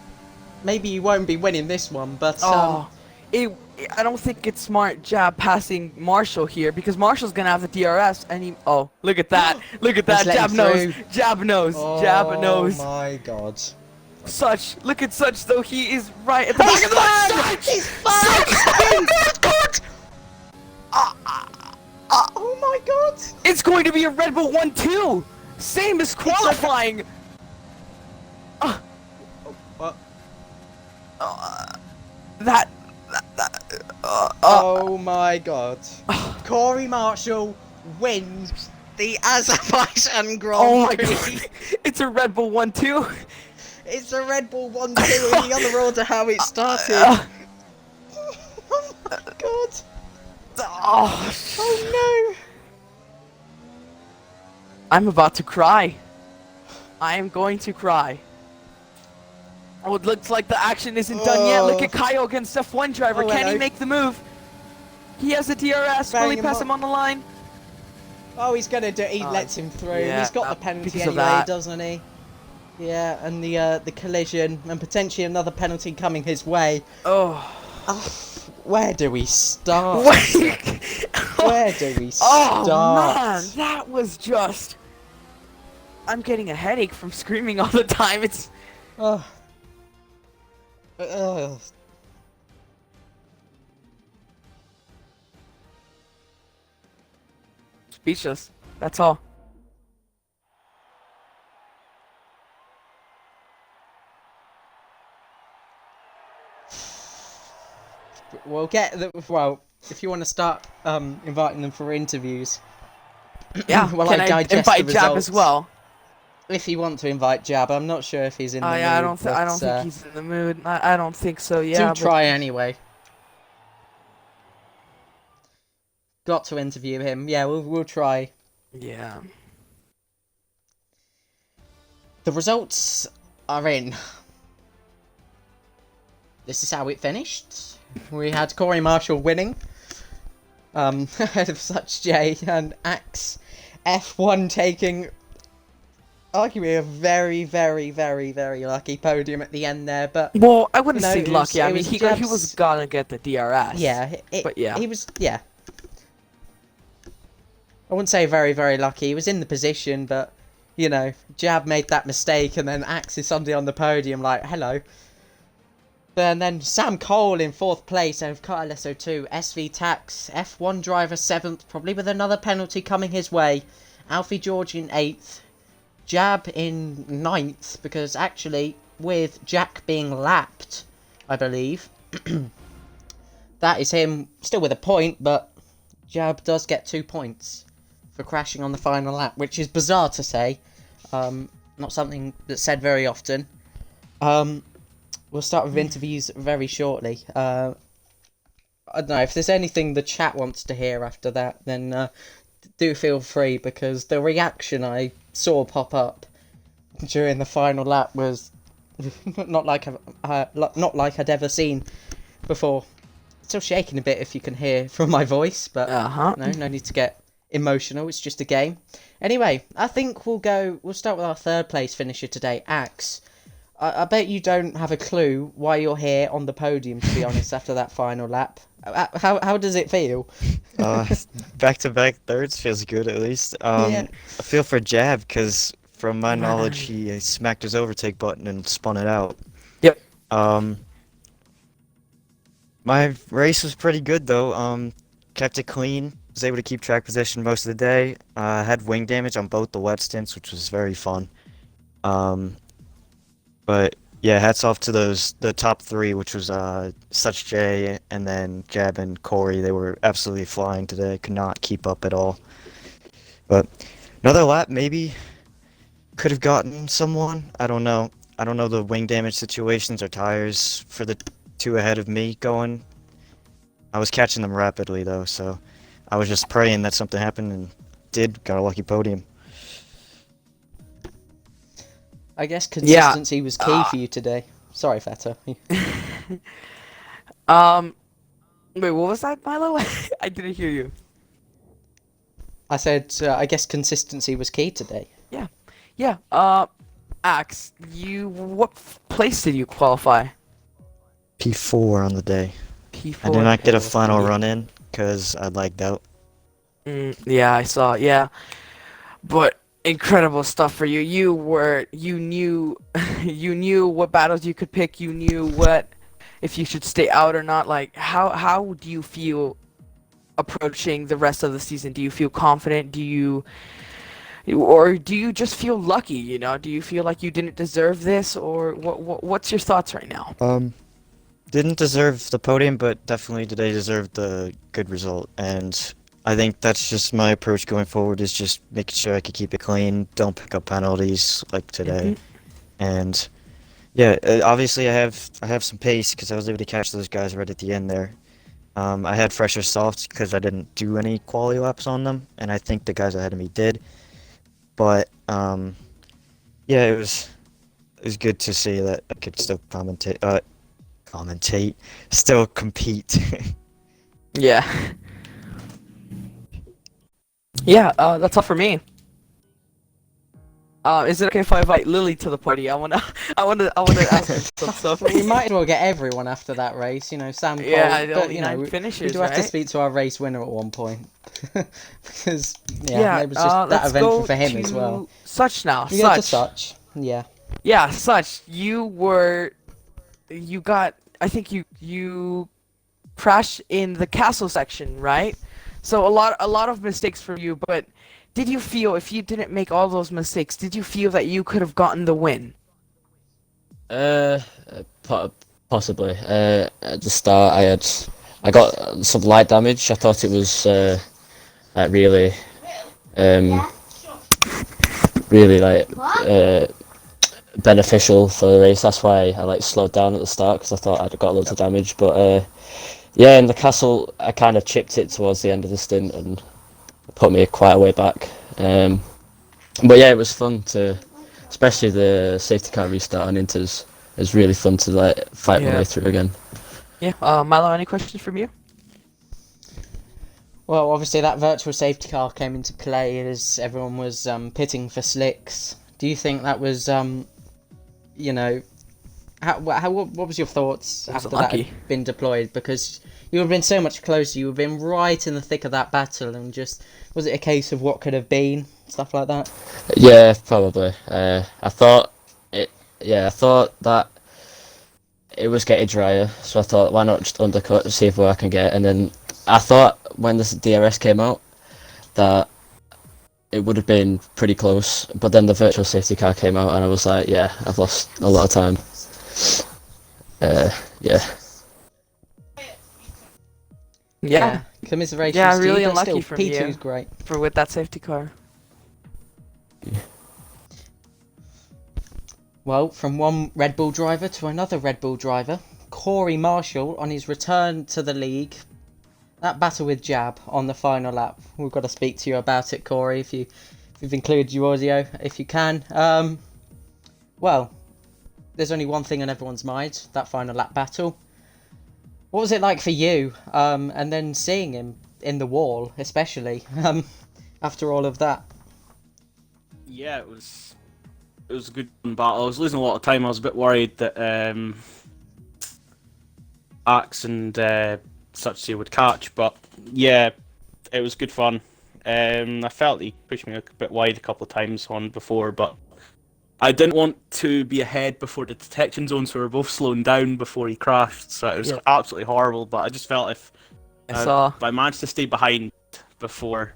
maybe he won't be winning this one. But I don't think it's smart Jab passing Marshall here because Marshall's gonna have the DRS and he. Oh, look at that! Look at that! Let's let Jab him knows! through. Jab knows! Jab knows! Oh my god! Such, look at Such though. He is right at the back of the line. He's fucked! Oh my god! It's going to be a Red Bull 1-2, same as qualifying. What? Oh my god! Corey Marshall wins the Azerbaijan Grand Oh my Prix. god! It's a Red Bull 1-2. It's a Red Bull 1-2 in the other order how it started. Oh my god! Oh no! I'm about to cry. I am going to cry. Oh, it looks like the action isn't done yet. Look at Kyle against F1 driver. Oh, Can hello. he make the move? He has a DRS. Will Bang he him pass up. him on the line? Oh, he's gonna do. He lets him through. yeah, He's got the penalty because of anyway, that. doesn't he? Yeah, and the collision and potentially another penalty coming his way. Oh. Where do we start? Wait. Where do we Oh start? man, that was just. I'm getting a headache from screaming all the time. It's. Oh. Speechless. That's all. We'll get the. Well, if you want to start inviting them for interviews. Yeah. Well, Can I I digest invite the Jab results. as well? If you want to invite Jab, I'm not sure if he's in the mood. Yeah, I don't but, think he's in the mood. I don't think so. Yeah. do try anyway. Got to interview him. Yeah, we'll try. Yeah. The results are in. This is how it finished. We had Corey Marshall winning. Ahead of Such J and Axe F1 taking arguably a very, very, very, very lucky podium at the end there, but Well, I wouldn't No, say it was- lucky. I it mean, was he Jab's- was gonna get the DRS. yeah, But yeah. he was, yeah. I wouldn't say very, very lucky. He was in the position, but, you know, Jab made that mistake, and then Axe is suddenly on the podium, like, hello. And then Sam Cole in 4th place, and Kyle SO2, SV Tax, F1 driver 7th, probably with another penalty coming his way. Alfie George in 8th, Jab in 9th, because actually, with Jack being lapped, I believe, that is him still with a point, but Jab does get 2 points for crashing on the final lap, which is bizarre to say. Not something that's said very often. We'll start with interviews very shortly. I don't know, if there's anything the chat wants to hear after that, then do feel free, because the reaction I saw pop up during the final lap was not like I'd ever seen before. Still shaking a bit if you can hear from my voice, but no need to get emotional, it's just a game. Anyway, I think we'll start with our 3rd place finisher today, Axe. I bet you don't have a clue why you're here on the podium, to be honest, after that final lap. How does it feel? Back-to-back thirds feels good, at least. Yeah. I feel for Jab, because from my knowledge, he smacked his overtake button and spun it out. Yep. My race was pretty good, though. Kept it clean. Was able to keep track position most of the day. Had wing damage on both the wet stints, which was very fun. But yeah, hats off to the top 3, which was Such J and then Jab and Corey. They were absolutely flying today. Could not keep up at all. But another lap maybe could have gotten someone. I don't know. I don't know the wing damage situations or tires for the two ahead of me going. I was catching them rapidly though, so I was just praying that something happened and did. Got a lucky podium. I guess Yeah. consistency was key for you today. Sorry, Feta. Um. Wait, what was that, Milo? I didn't hear you. I said, I guess consistency was key today. Yeah. Yeah. Axe, what place did you qualify? P4 on the day. P4. I did not get a Okay, final okay. run in because I lagged out. Yeah, I saw. Yeah, but incredible stuff for you. You knew, you knew what battles you could pick. You knew what if you should stay out or not. Like, how do you feel approaching the rest of the season? Do you feel confident? Or do you just feel lucky? You know, do you feel like you didn't deserve this, or what's your thoughts right now? Didn't deserve the podium, but definitely today deserved the good result. And I think that's just my approach going forward is just making sure I can keep it clean, don't pick up penalties like today. And yeah, obviously I have some pace because I was able to catch those guys right at the end there. I had fresher softs because I didn't do any quality laps on them, and I think the guys ahead of me did. But yeah, it was good to see that I could still still compete. Yeah. Yeah. That's all for me. Is it okay if I invite Lily to the party? I wanna ask her some stuff. We might as well get everyone after that race, Sam Cole. Yeah, But, only 9 we finishers, do have to right? speak to our race winner at one point. Because, Yeah. maybe it's just that Let's eventful go for him to as well. Such now. You go to Such. Such. Yeah. Yeah, Such. You got. I think you crashed in the castle section, right? So a lot of mistakes for you, but did you feel if you didn't make all those mistakes, did you feel that you could have gotten the win? Uh, Possibly. At the start, I got some light damage. I thought it was like um, really like beneficial for the race. That's why I like slowed down at the start because I thought I'd got loads of damage. But yeah, in the castle, I kind of chipped it towards the end of the stint and it put me quite a way back. But yeah, it was fun to, especially the safety car restart on Inters. It was really fun to like fight my way through again. Yeah. Milo, any questions from you? Well, obviously that virtual safety car came into play as everyone was pitting for slicks. Do you think that was, what was your thoughts Was it after that lucky? had been deployed? Because you would have been so much closer. You would have been right in the thick of that battle, and just was it a case of what could have been, stuff like that? Yeah, probably. I thought it. Yeah, I thought that it was getting drier, so I thought, why not just undercut and see if where I can get. And then I thought when the DRS came out that it would have been pretty close, but then the virtual safety car came out, and I was like, yeah, I've lost a lot of time. Yeah. Yeah. Commiserations Yeah, to really you, but unlucky still, from P2's you. great. For with that safety car. Well, from one Red Bull driver to another Red Bull driver, Corey Marshall on his return to the league. That battle with Jab on the final lap. We've got to speak to you about it, Corey, if you've included your audio, if you can. Well, there's only one thing on everyone's mind, that final lap battle. What was it like for you? And then seeing him in the wall, especially, after all of that. Yeah, it was a good battle. I was losing a lot of time. I was a bit worried that Axe and Such would catch, but yeah, it was good fun. I felt he pushed me a bit wide a couple of times on before, but I didn't want to be ahead before the detection zone, so we were both slowing down before he crashed. So it was absolutely horrible. But I just felt if I managed to stay behind before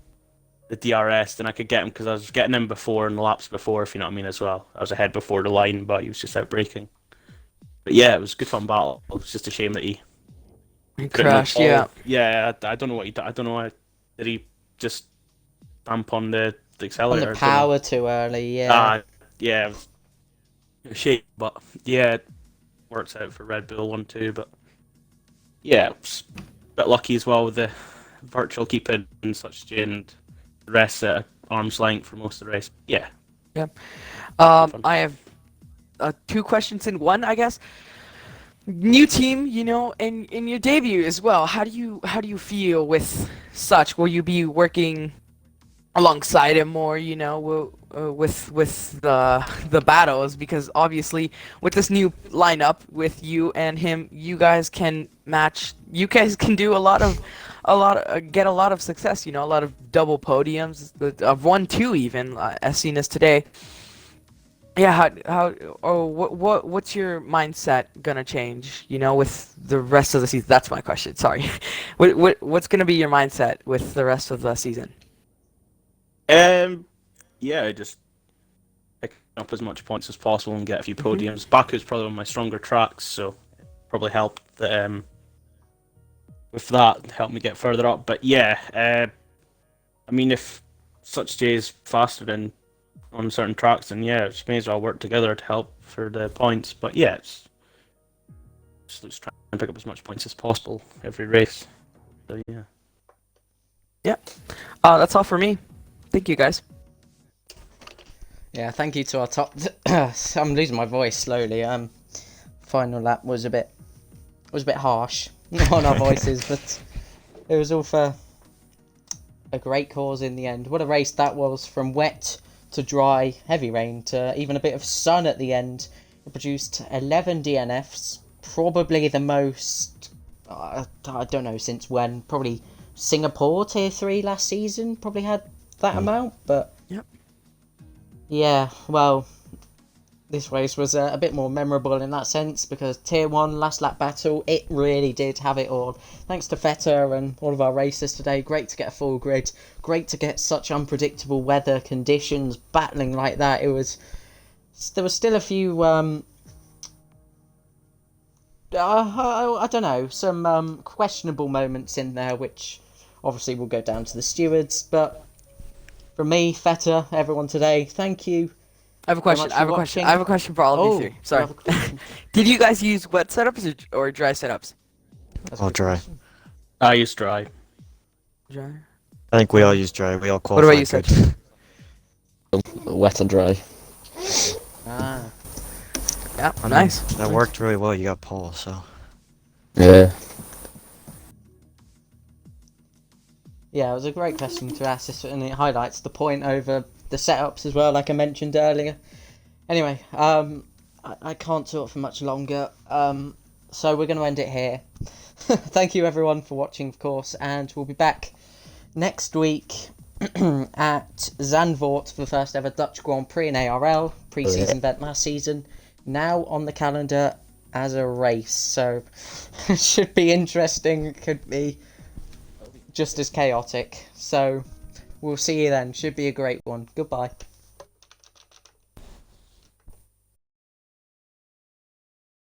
the DRS, then I could get him because I was getting him before in the laps before, if you know what I mean, as well. I was ahead before the line, but he was just out braking. But yeah, it was a good fun battle. It was just a shame that he crashed. Yeah. Yeah, I don't know what he did. I don't know why. Did he just stamp on the On accelerator? the power too early, yeah. yeah, it was a shame, but yeah, it works out for Red Bull 1-2. But yeah, it was a bit lucky as well with the virtual keeping and such, and the rest at arm's length for most of the race. Yeah, Yeah. fun. I have two questions in one, I guess. New team, and in your debut as well. How do you feel with such? Will you be working alongside him more? With the battles, because obviously with this new lineup with you and him, you guys can match. You guys can do get a lot of success. A lot of double podiums. I've won two even, as seen as today. Yeah, what's your mindset gonna change, with the rest of the season? That's my question. Sorry. What's gonna be your mindset with the rest of the season? Yeah, just pick up as much points as possible and get a few podiums. Baku's probably one of my stronger tracks, so probably helped with that, help me get further up. But yeah, I mean, if such J is faster than on certain tracks, then yeah, just may as well work together to help for the points. But yeah, it's just trying to pick up as much points as possible every race. So yeah. Yeah. That's all for me. Thank you, guys. Yeah, thank you to our top. I'm losing my voice slowly. Final lap was a bit harsh on our voices, but it was all for a great cause in the end. What a race that was, from wet to dry, heavy rain to even a bit of sun at the end. It produced 11 DNFs, probably the most, I don't know since when, probably Singapore Tier 3 last season probably had that amount, but Yep. yeah, well, this race was a bit more memorable in that sense, because Tier 1 last lap battle, it really did have it all. Thanks to Feta and all of our racers today. Great to get a full grid. Great to get such unpredictable weather conditions battling like that. There was still a few I don't know, some questionable moments in there, which obviously will go down to the stewards. But from me, Feta, everyone today, thank you. I have a question. I have a question for all of you three. Sorry. Did you guys use wet setups or dry setups? All dry. I use dry. Dry. I think we all use dry. We all What qualify about you, Seth? Wet and dry. Ah. Yeah, I mean, nice. That worked really well. You got Paul, so. Yeah. Yeah, it was a great question to ask, and it highlights the point over the setups as well, like I mentioned earlier. Anyway, I can't talk for much longer, so we're going to end it here. Thank you everyone for watching, of course, and we'll be back next week at Zandvoort for the first ever Dutch Grand Prix in ARL, pre-season event last season, now on the calendar as a race, so it should be interesting. It could be just as chaotic, so we'll see you then. Should be a great one. Goodbye.